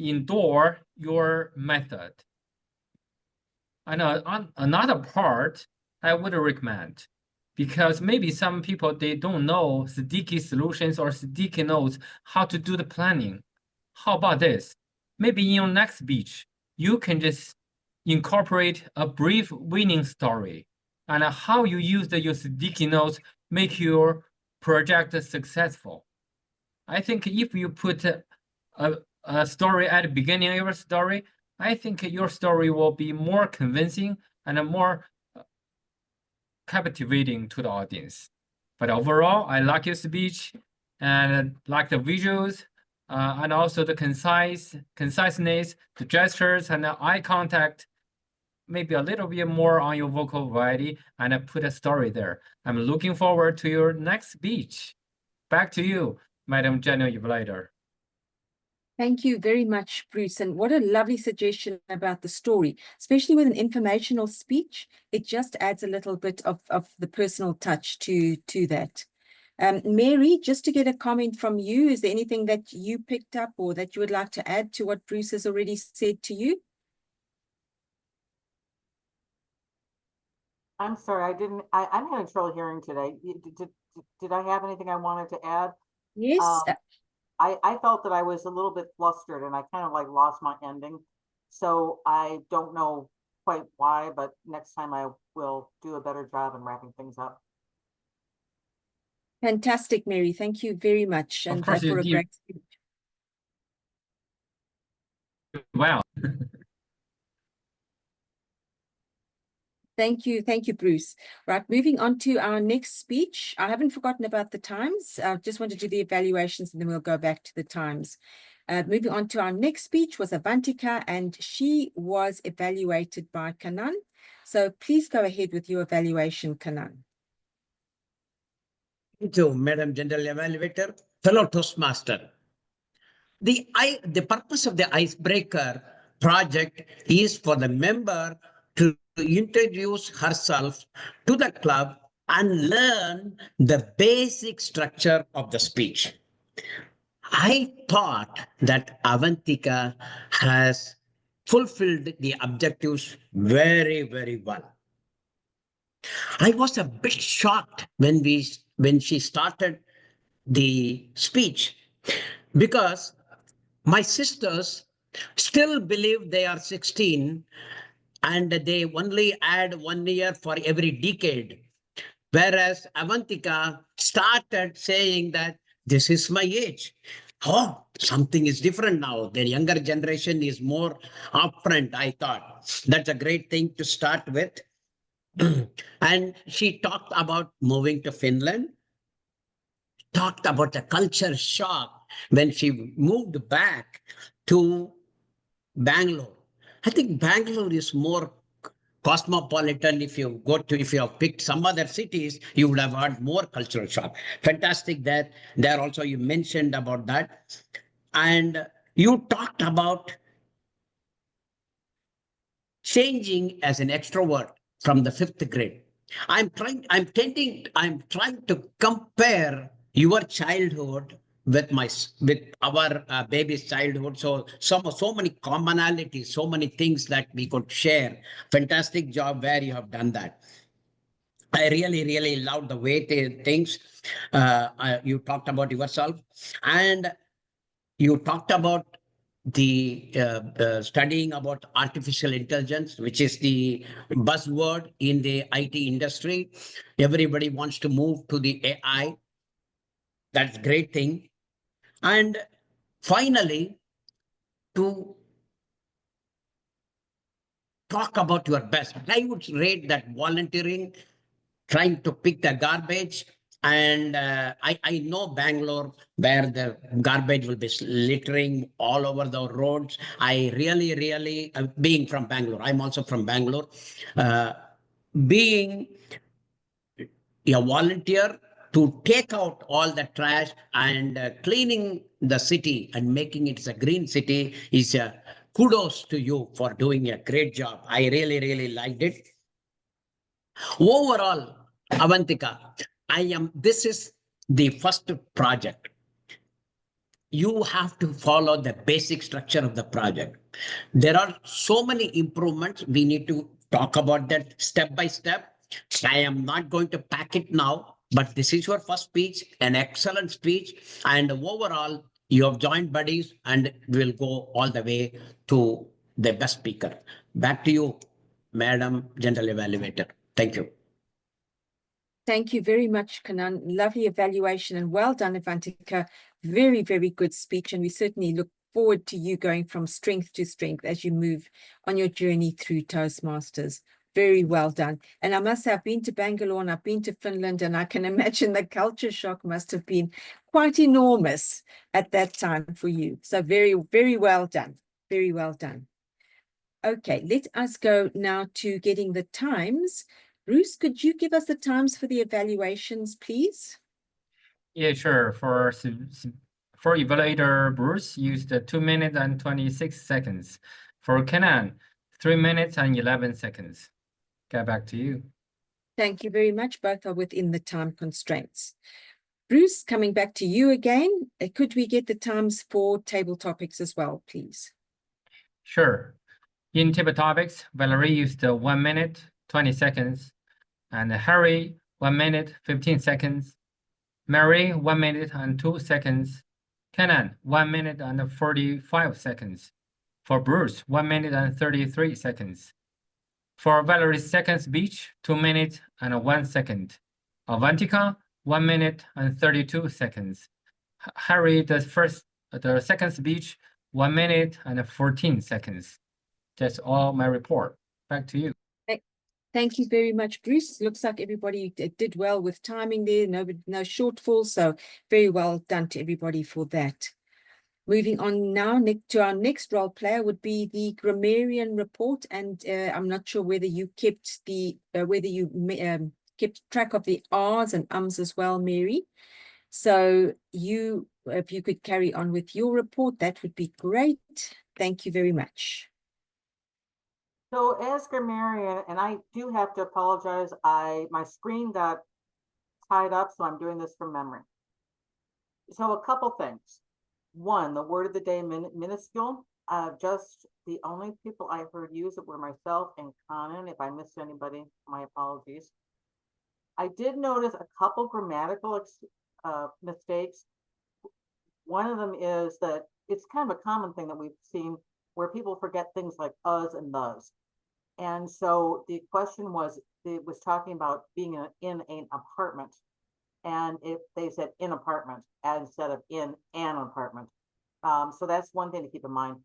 endure your method. And on another part, I would recommend, because maybe some people, they don't know sticky solutions or sticky notes, how to do the planning. How about this? Maybe in your next speech, you can just incorporate a brief winning story and how you use your sticky notes make your project successful. I think if you put a story at the beginning of your story, I think your story will be more convincing and more captivating to the audience. But overall, I like your speech and like the visuals and also the conciseness, the gestures and the eye contact. Maybe a little bit more on your vocal variety and I put a story there. I'm looking forward to your next speech. Back to you, Madam General Evaluator. Thank you very much, Bruce. And what a lovely suggestion about the story, especially with an informational speech. It just adds a little bit of the personal touch to that. Mary, just to get a comment from you, is there anything that you picked up or that you would like to add to what Bruce has already said to you? I'm sorry, I'm having trouble hearing today. Did I have anything I wanted to add? Yes. I felt that I was a little bit flustered and I kind of like lost my ending. So I don't know quite why, but next time I will do a better job in wrapping things up. Fantastic, Mary. Thank you very much. And course you for a did. great speech. Wow. Thank you, Bruce. Right, moving on to our next speech. I haven't forgotten about the times. I just want to do the evaluations and then we'll go back to the times. Moving on to our next speech was Avantika, and she was evaluated by Kanan. So please go ahead with your evaluation, Kanan. Thank you, Madam General Evaluator, fellow Toastmaster. The purpose of the icebreaker project is for the member to introduce herself to the club and learn the basic structure of the speech. I thought that Avantika has fulfilled the objectives very, very well. I was a bit shocked when she started the speech because my sisters still believe they are 16 and they only add 1 year for every decade. Whereas Avantika started saying that this is my age. Oh, something is different now. The younger generation is more upfront, I thought. That's a great thing to start with. And she talked about moving to Finland, talked about the culture shock when she moved back to Bangalore. I think Bangalore is more cosmopolitan. If you have picked some other cities, you would have had more cultural shock. Fantastic that there also you mentioned about that. And you talked about changing as an extrovert from the 5th grade. I'm trying to compare your childhood with our baby's childhood. So many commonalities, so many things that we could share. Fantastic job where you have done that. I really, really love the way things you talked about yourself, and you talked about the studying about artificial intelligence, which is the buzzword in the IT industry. Everybody wants to move to the AI. That's a great thing. And finally, to talk about your best, I would rate that volunteering, trying to pick the garbage. And I know Bangalore, where the garbage will be littering all over the roads. I really, being from Bangalore, I'm also from Bangalore, being a volunteer to take out all the trash and cleaning the city and making it a green city is a kudos to you for doing a great job. I really liked it. Overall, Avantika, this is the first project. You have to follow the basic structure of the project. There are so many improvements. We need to talk about that step by step. I am not going to pack it now, but this is your first speech, an excellent speech. And overall, you have joined buddies and will go all the way to the best speaker. Back to you, Madam General Evaluator. Thank you. Thank you very much, Kanan. Lovely evaluation and well done, Avantika. Very, very good speech. And we certainly look forward to you going from strength to strength as you move on your journey through Toastmasters. Very well done. And I must say, I've been to Bangalore and I've been to Finland, and I can imagine the culture shock must have been quite enormous at that time for you. So very, very well done. Very well done. Okay, let us go now to getting the times. Bruce, could you give us the times for the evaluations, please? Yeah, sure. For evaluator Bruce used 2 minutes and 26 seconds. For Kenan, 3 minutes and 11 seconds. Get back to you. Thank you very much. Both are within the time constraints. Bruce, coming back to you again, could we get the times for table topics as well, please? Sure. In table topics, Valerie used 1 minute, 20 seconds, and Harry, 1 minute, 15 seconds. Mary, 1 minute and 2 seconds. Kenan, 1 minute and 45 seconds. For Bruce, 1 minute and 33 seconds. For Valerie's second speech, 2 minutes and 1 second. Avantika, 1 minute and 32 seconds. Harry, the second speech, 1 minute and 14 seconds. That's all my report. Back to you. Thank you very much, Bruce. Looks like everybody did well with timing there. No shortfalls. So very well done to everybody for that. Moving on now to our next role player would be the grammarian report. And I'm not sure whether you kept kept track of the R's and ums as well, Mary. So if you could carry on with your report, that would be great. Thank you very much. So as grammarian, and I do have to apologize, my screen got tied up, so I'm doing this from memory. So a couple things. One, the word of the day, minuscule. Just the only people I heard use it were myself and Conan. If I missed anybody, my apologies. I did notice a couple grammatical mistakes. One of them is that it's kind of a common thing that we've seen where people forget things like us and those. And so the question was, it was talking about being in an apartment. And if they said in apartment instead of in an apartment. So that's one thing to keep in mind.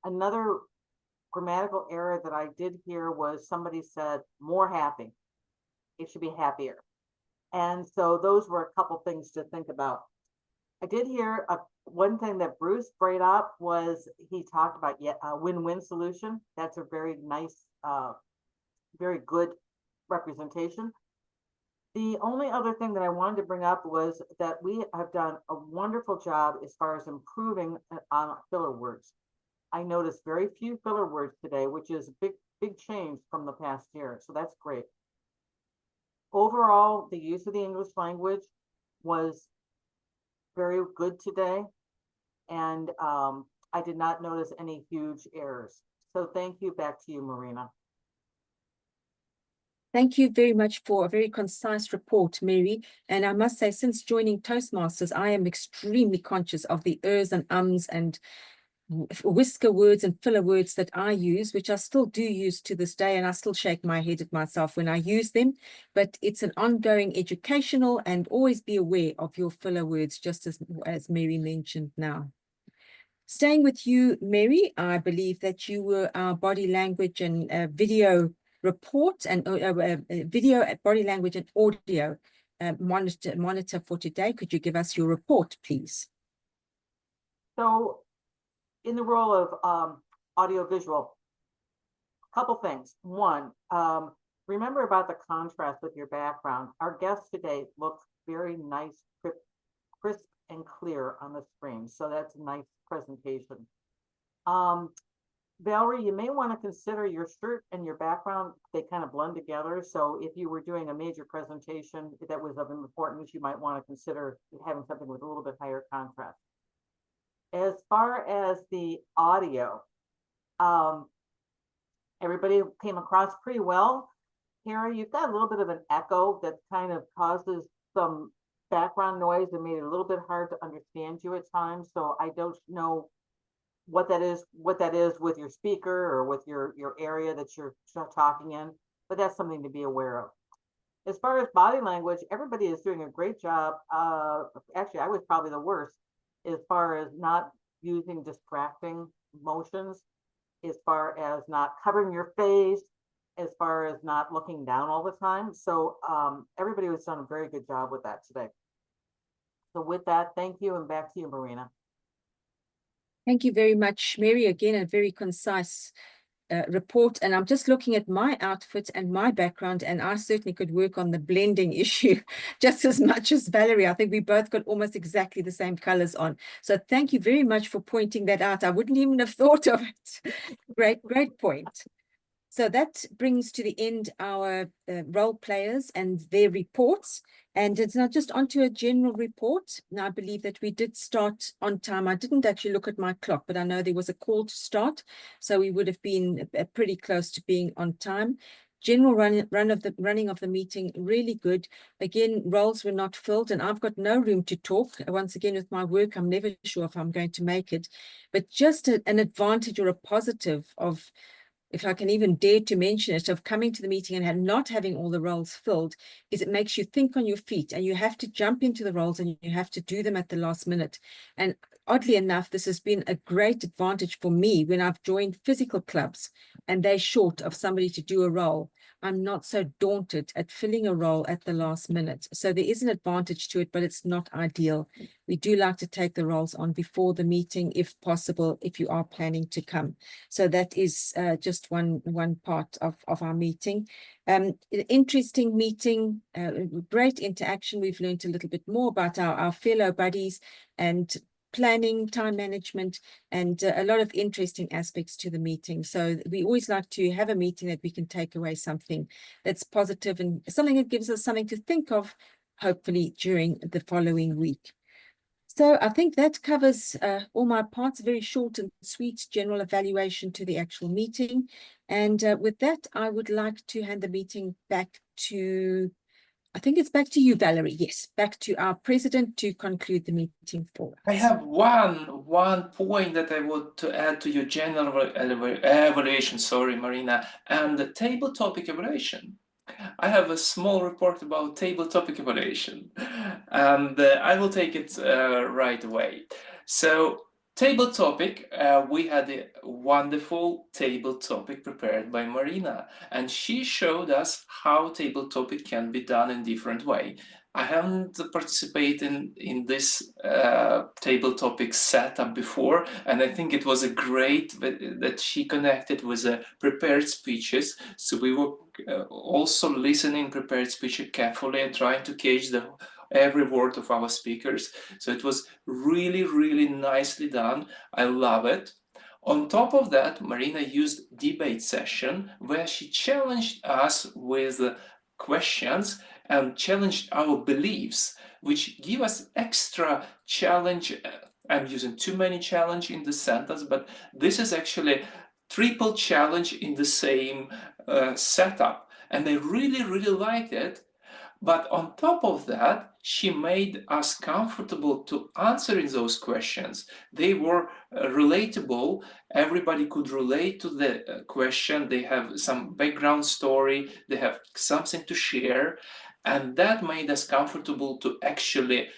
Another grammatical error that I did hear was somebody said more happy. It should be happier. And so those were a couple things to think about. I did hear one thing that Bruce brought up was he talked about a win-win solution. That's a very nice, very good representation. The only other thing that I wanted to bring up was that we have done a wonderful job as far as improving on filler words. I noticed very few filler words today, which is a big change from the past year. So that's great. Overall, the use of the English language was very good today. And I did not notice any huge errors. So thank you. Back to you, Marina. Thank you very much for a very concise report, Mary. And I must say, since joining Toastmasters, I am extremely conscious of the ers and ums and whisker words and filler words that I use, which I still do use to this day, and I still shake my head at myself when I use them. But it's an ongoing educational, and always be aware of your filler words, just as Mary mentioned now. Staying with you, Mary, I believe that you were our body language and video report and video, body language and audio monitor for today. Could you give us your report, please? So in the role of audiovisual, a couple things. One, remember about the contrast with your background. Our guest today looks very nice, crisp and clear on the screen. So that's a nice presentation. Valerie, you may want to consider your shirt and your background. They kind of blend together. So if you were doing a major presentation that was of importance, you might want to consider having something with a little bit higher contrast. As far as the audio, everybody came across pretty well. Harry, you've got a little bit of an echo that kind of causes some background noise and made it a little bit hard to understand you at times. So I don't know what that is with your speaker or with your area that you're talking in, but that's something to be aware of. As far as body language, everybody is doing a great job. Actually, I was probably the worst as far as not using distracting motions, as far as not covering your face, as far as not looking down all the time. So everybody was done a very good job with that today. So with that, thank you, and back to you, Marina. Thank you very much, Mary. Again, a very concise report. And I'm just looking at my outfit and my background, and I certainly could work on the blending issue just as much as Valerie. I think we both got almost exactly the same colors on. So thank you very much for pointing that out. I wouldn't even have thought of it. Great point. So that brings to the end our role players and their reports. And it's not just onto a general report. Now, I believe that we did start on time. I didn't actually look at my clock, but I know there was a call to start. So we would have been pretty close to being on time. General running of the meeting, really good. Again, roles were not filled, and I've got no room to talk. Once again, with my work, I'm never sure if I'm going to make it. But just an advantage or a positive of, if I can even dare to mention it, of coming to the meeting and not having all the roles filled, is it makes you think on your feet, and you have to jump into the roles and you have to do them at the last minute. And oddly enough, this has been a great advantage for me when I've joined physical clubs and they're short of somebody to do a role. I'm not so daunted at filling a role at the last minute. So there is an advantage to it, but it's not ideal. We do like to take the roles on before the meeting, if possible, if you are planning to come. So that is just one part of our meeting. Interesting meeting, great interaction. We've learned a little bit more about our fellow buddies and planning, time management, and a lot of interesting aspects to the meeting. So we always like to have a meeting that we can take away something that's positive and something that gives us something to think of, hopefully during the following week. So I think that covers all my parts, very short and sweet general evaluation to the actual meeting. And with that, I would like to hand the meeting back to, I think it's back to you, Valerie. Yes, back to our president to conclude the meeting for us. I have one point that I want to add to your general evaluation, sorry, Marina, and the table topic evaluation. I have a small report about table topic evaluation, and I will take it right away. So, table topic, we had a wonderful table topic prepared by Marina, and she showed us how table topic can be done in different way. I haven't participated in this table topic setup before, and I think it was a great that she connected with prepared speeches. So we were also listening prepared speeches carefully and trying to catch every word of our speakers. So it was really, really nicely done. I love it. On top of that, Marina used debate session where she challenged us with questions and challenged our beliefs, which give us extra challenge. I'm using too many challenge in the sentence, but this is actually triple challenge in the same setup. And I really, really liked it. But on top of that, she made us comfortable to answering those questions. They were relatable. Everybody could relate to the question. They have some background story. They have something to share. And that made us comfortable to actually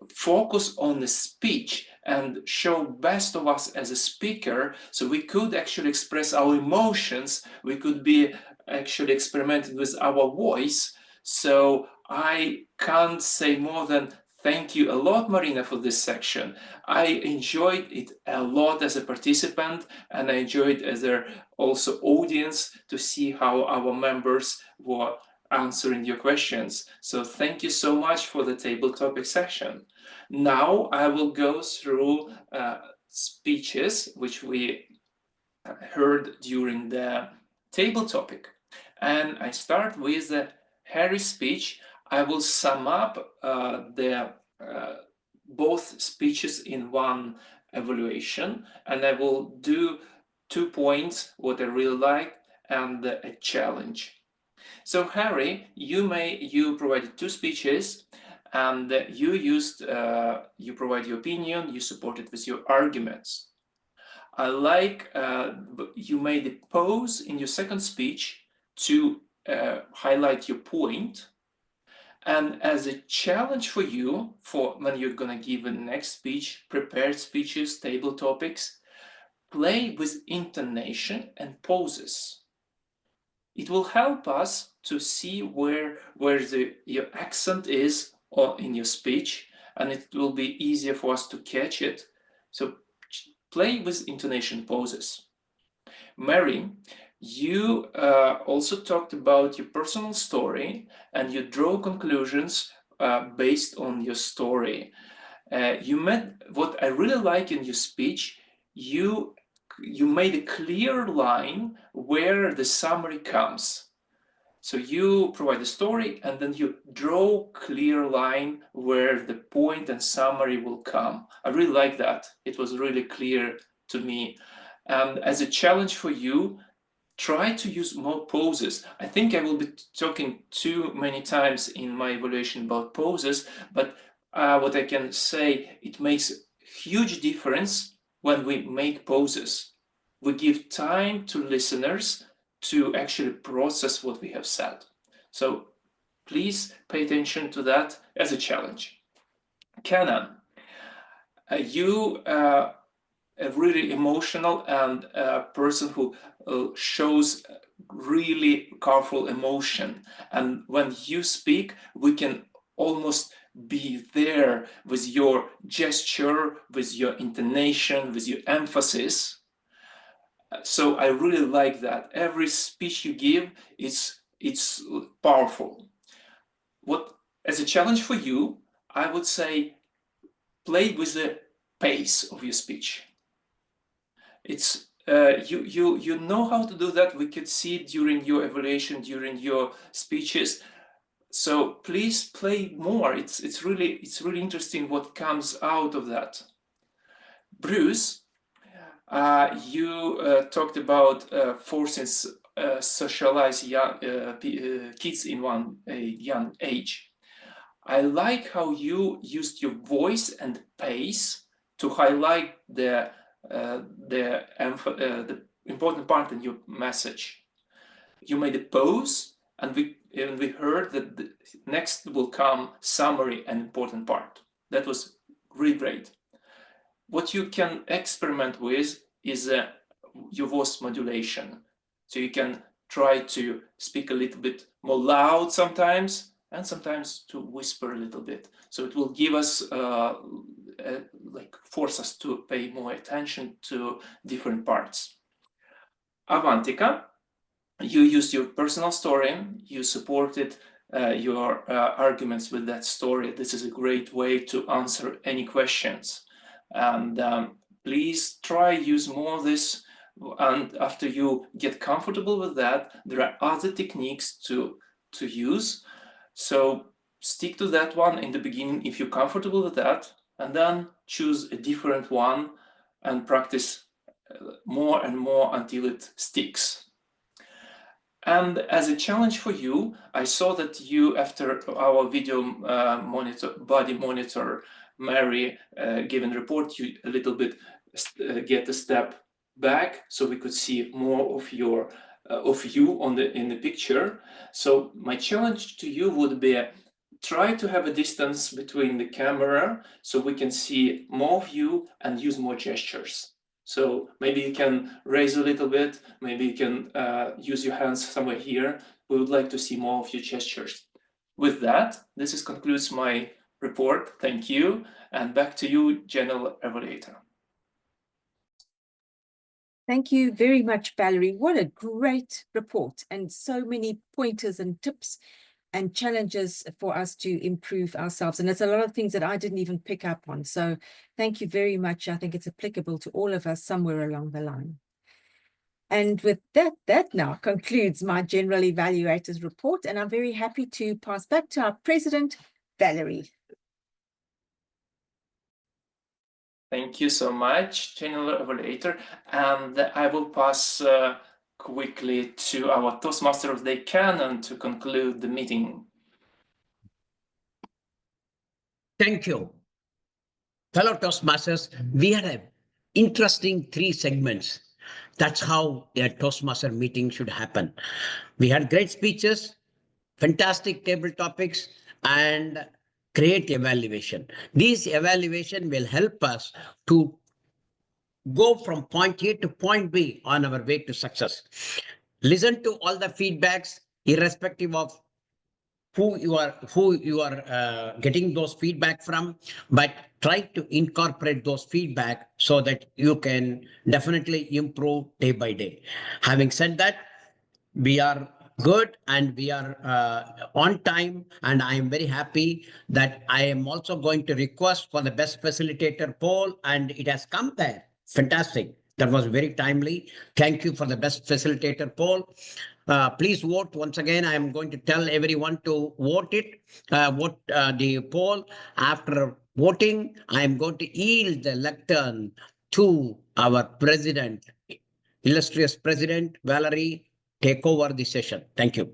focus on the speech and show best of us as a speaker, so we could actually express our emotions. We could be actually experimenting with our voice. So I can't say more than thank you a lot, Marina, for this section. I enjoyed it a lot as a participant, and I enjoyed as an also audience to see how our members were answering your questions. So thank you so much for the table topic section. Now I will go through speeches which we heard during the table topic. And I start with the Harry's speech. I will sum up both speeches in one evaluation, and I will do 2 points, what I really like, and a challenge. So Harry, you provided 2 speeches, and you provide your opinion, you support it with your arguments. I like you made a pause in your second speech to highlight your point, And as a challenge for you, for when you're gonna give a next speech, prepared speeches, table topics, play with intonation and pauses. It will help us to see where your accent is or in your speech, and it will be easier for us to catch it. So play with intonation pauses. Mary, you also talked about your personal story and you draw conclusions based on your story. What I really like in your speech, you made a clear line where the summary comes. So you provide the story and then you draw clear line where the point and summary will come. I really like that. It was really clear to me. And as a challenge for you, try to use more poses. I think I will be talking too many times in my evaluation about poses, but what I can say, it makes a huge difference when we make poses. We give time to listeners to actually process what we have said. So please pay attention to that as a challenge. Canan, you a really emotional and a person who shows really powerful emotion. And when you speak, we can almost be there with your gesture, with your intonation, with your emphasis. So I really like that. Every speech you give, it's powerful. What, as a challenge for you, I would say, play with the pace of your speech. It's you know how to do that. We could see it during your evaluation, during your speeches. So please play more. It's really interesting what comes out of that. Bruce, you talked about forcing socialize young kids in a young age. I like how you used your voice and pace to highlight the important part in your message. You made a pause, and we heard that the next will come summary and important part. That was really great. What you can experiment with is your voice modulation. So you can try to speak a little bit more loud sometimes, and sometimes to whisper a little bit. So it will give us, force us to pay more attention to different parts. Avantika, you used your personal story, you supported your arguments with that story. This is a great way to answer any questions. And please try use more of this. And after you get comfortable with that, there are other techniques to use. So stick to that one in the beginning if you're comfortable with that, and then choose a different one and practice more and more until it sticks. And as a challenge for you, I saw that you, after our video body monitor, Mary given report, you a little bit get a step back so we could see more of your of you in the picture. So my challenge to you would be try to have a distance between the camera so we can see more of you and use more gestures. So maybe you can raise a little bit, maybe you can use your hands somewhere here. We would like to see more of your gestures. With that, this concludes my report. Thank you. And back to you, General Evaluator. Thank you very much, Valerie. What a great report, and so many pointers and tips and challenges for us to improve ourselves. And there's a lot of things that I didn't even pick up on. So thank you very much. I think it's applicable to all of us somewhere along the line. And with that now concludes my General Evaluator's report. And I'm very happy to pass back to our President, Valerie. Thank you so much, General Evaluator. And I will pass quickly to our Toastmaster of the day, Canan, to conclude the meeting. Thank you. Fellow Toastmasters, we had an interesting 3 segments. That's how a Toastmaster meeting should happen. We had great speeches, fantastic table topics, and create evaluation. These evaluation will help us to go from point A to point B on our way to success. Listen to all the feedbacks, irrespective of who you are getting those feedback from, but try to incorporate those feedback so that you can definitely improve day by day. Having said that, we are good and we are on time, and I am very happy that I am also going to request for the best facilitator poll, and it has come there. Fantastic. That was very timely. Thank you for the best facilitator poll. Please vote. Once again, I am going to tell everyone to vote the poll. After voting, I am going to yield the lectern to our president, illustrious President Valerie. Take over the session. Thank you.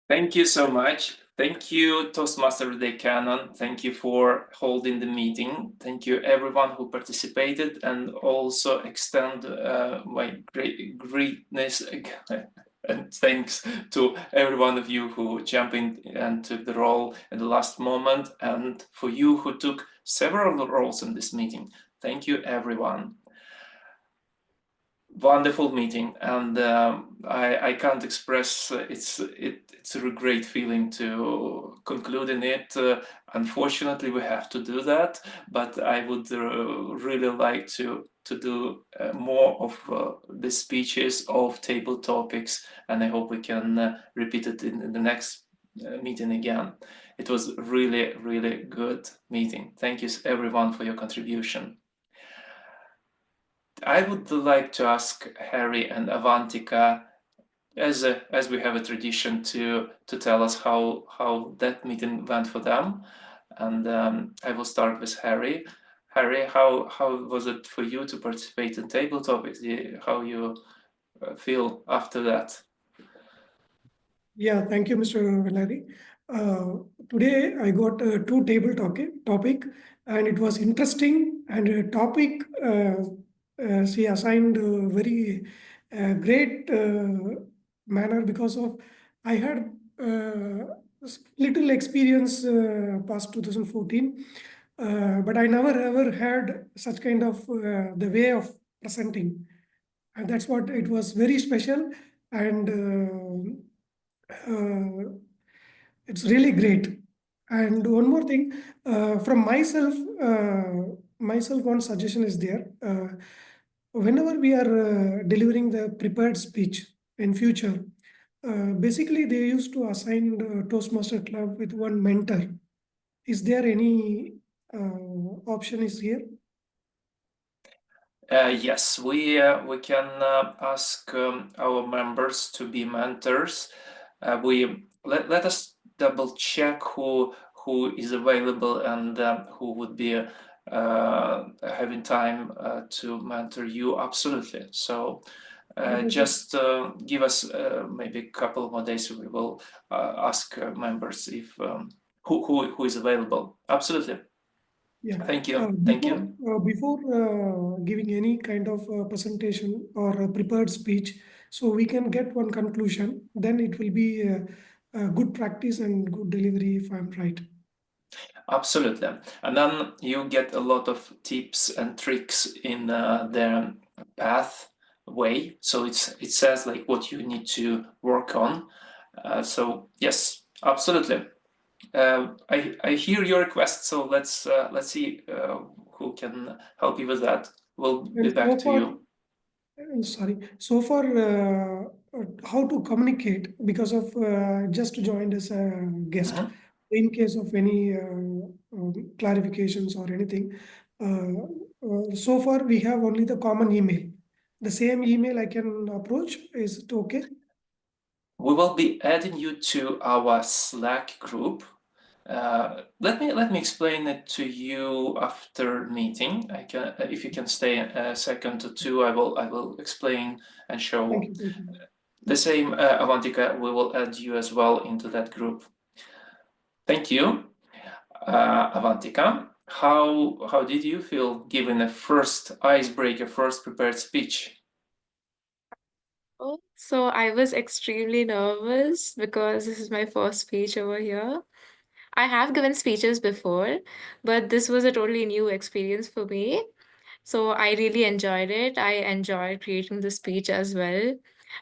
Thank you so much. Thank you, Toastmaster Uday Cannon. Thank you for holding the meeting. Thank you everyone who participated, and also extend my greatness and thanks to every one of you who jumped in and took the role at the last moment, and for you who took several roles in this meeting. Thank you everyone. Wonderful meeting, and I can't express it's a great feeling to conclude in it. Unfortunately, we have to do that, but I would really like to do more of the speeches of table topics, and I hope we can repeat it in the next meeting again. It was really good meeting. Thank you everyone for your contribution. I would like to ask Harry and Avantika, as we have a tradition, to tell us how that meeting went for them, and I will start with Harry. Harry, how was it for you to participate in table topics? How you feel after that? Yeah, thank you, Mr. Valerie. Today I got two table topic, and it was interesting, and a topic she assigned very great manner, because of I had little experience past 2014, but I never ever had such kind of the way of presenting, and that's what it was very special, and it's really great. And one more thing, from myself, one suggestion is there. Whenever we are delivering the prepared speech in future, basically they used to assign the Toastmaster Club with one mentor. Is there any option is here? Yes, we can ask our members to be mentors. Let us double check who is available and who would be having time to mentor you. Absolutely. So just give us maybe a couple more days. We will ask members if who is available. Absolutely. Yeah. Thank you. Thank you. Before giving any kind of presentation or a prepared speech, so we can get one conclusion, then it will be a good practice and good delivery, if I'm right. Absolutely. And then you get a lot of tips and tricks in their pathway. So it says like what you need to work on. So yes, absolutely. I hear your request, so let's see who can help you with that. We'll be back to you. Sorry. So far, how to communicate, because of just joined as a guest. In case of any clarifications or anything, so far we have only the common email. The same email I can approach. Is it okay? We will be adding you to our Slack group. Let me explain it to you after meeting. I can, if you can stay a second or two, I will explain and show. Thank you. The same, Avantika, we will add you as well into that group. Thank you, Avantika. How did you feel giving a first icebreaker, first prepared speech? So I was extremely nervous because this is my first speech over here. I have given speeches before, but this was a totally new experience for me. So I really enjoyed it. I enjoyed creating the speech as well.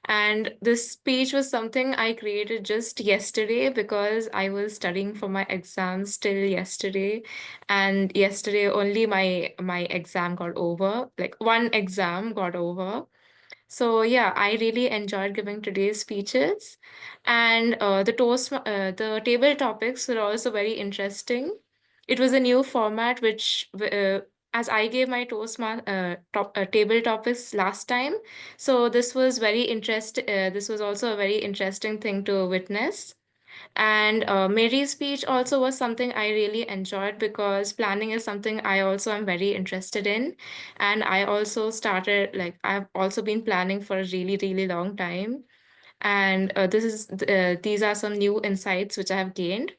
And this speech was something I created just yesterday because I was studying for my exams till yesterday. And yesterday only my exam got over. Like one exam got over. So yeah, I really enjoyed giving today's speeches, and the table topics were also very interesting. It was a new format, as I gave my table topics last time, so this was very This was also a very interesting thing to witness. And Mary's speech also was something I really enjoyed because planning is something I also am very interested in. And I've also been planning for a really, really long time. And these are some new insights which I have gained.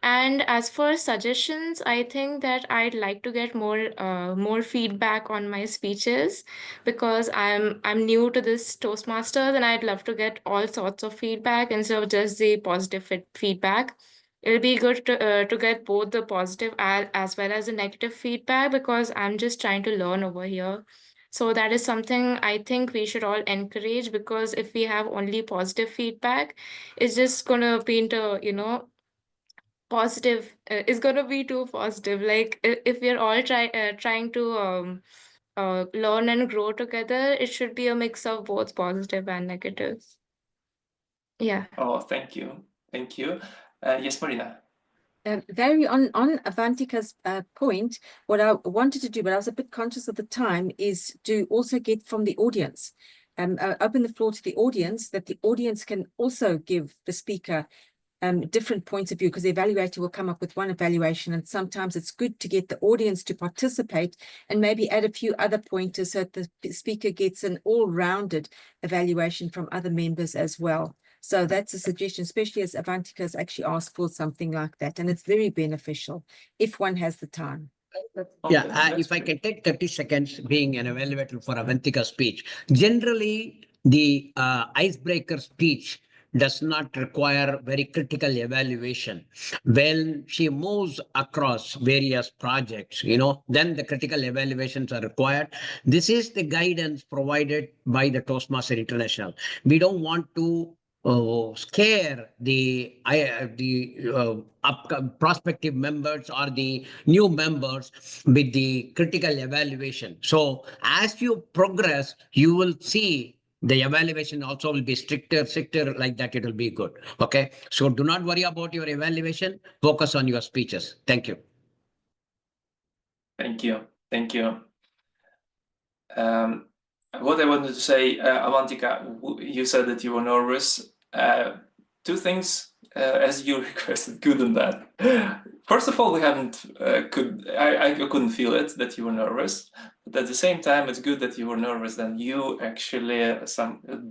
And as for suggestions, I think that I'd like to get more feedback on my speeches because I'm new to this Toastmasters and I'd love to get all sorts of feedback instead of just the positive feedback. It'll be good to get both the positive as well as the negative feedback because I'm just trying to learn over here. So that is something I think we should all encourage because if we have only positive feedback, it's just gonna paint a, positive is going to be too positive. Like if we're all trying to learn and grow together, it should be a mix of both positive and negative. Yeah. Oh, thank you. Thank you. Yes, Marina. Very on Avantika's point, what I wanted to do, but I was a bit conscious of the time, is to also get from the audience, open the floor to the audience, that the audience can also give the speaker different points of view, because the evaluator will come up with one evaluation, and sometimes it's good to get the audience to participate and maybe add a few other pointers so that the speaker gets an all-rounded evaluation from other members as well. So that's a suggestion, especially as Avantika has actually asked for something like that, and it's very beneficial if one has the time. Yeah, if I can take 30 seconds being an evaluator for Avantika's speech. Generally, the icebreaker speech does not require very critical evaluation. When she moves across various projects, then the critical evaluations are required. This is the guidance provided by the Toastmaster International. We don't want to scare the prospective members or the new members with the critical evaluation. So as you progress, you will see the evaluation also will be stricter like that. It will be good. Okay. So do not worry about your evaluation. Focus on your speeches. Thank you. Thank you. Thank you. What I wanted to say, Avantika, you said that you were nervous. Two things, as you requested, good and bad. First of all, I couldn't feel it that you were nervous. But at the same time, it's good that you were nervous. Then you actually,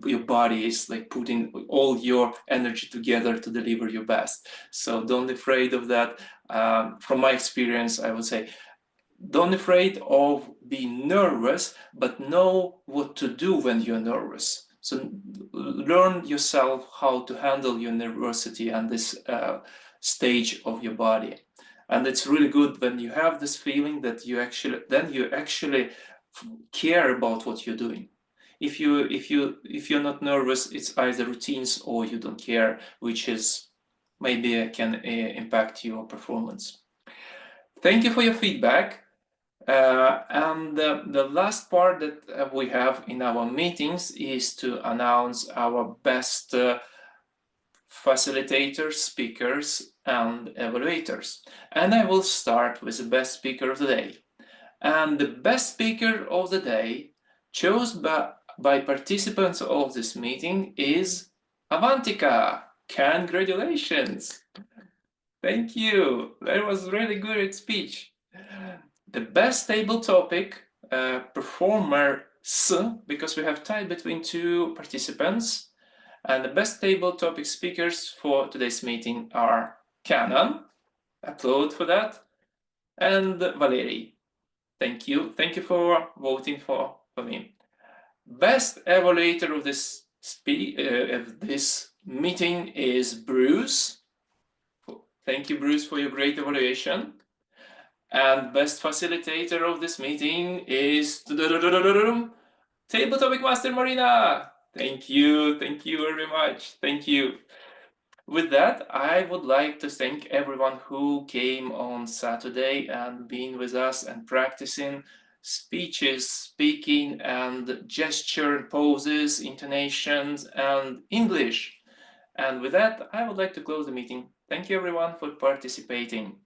your body is like putting all your energy together to deliver your best. So don't be afraid of that. From my experience, I would say, don't be afraid of being nervous, but know what to do when you're nervous. So learn yourself how to handle your nervosity and this stage of your body. And it's really good when you have this feeling that you actually care about what you're doing. If you're not nervous, it's either routines or you don't care, which is maybe can impact your performance. Thank you for your feedback. And the last part that we have in our meetings is to announce our best facilitators, speakers, and evaluators. And I will start with the best speaker of the day. And the best speaker of the day, chosen by participants of this meeting, is Avantika. Congratulations! Thank you. That was a really good speech. The best table topic performers, because we have tied between two participants, and the best table topic speakers for today's meeting are Canon, applaud for that, and Valerie. Thank you for voting for me. Best evaluator of this of this meeting is Bruce. Thank you, Bruce, for your great evaluation. And best facilitator of this meeting is Table Topic Master Marina. Thank you very much. Thank you. With that, I would like to thank everyone who came on Saturday and been with us and practicing speeches, speaking, and gesture, poses, intonations, and English. And with that, I would like to close the meeting. Thank you everyone for participating.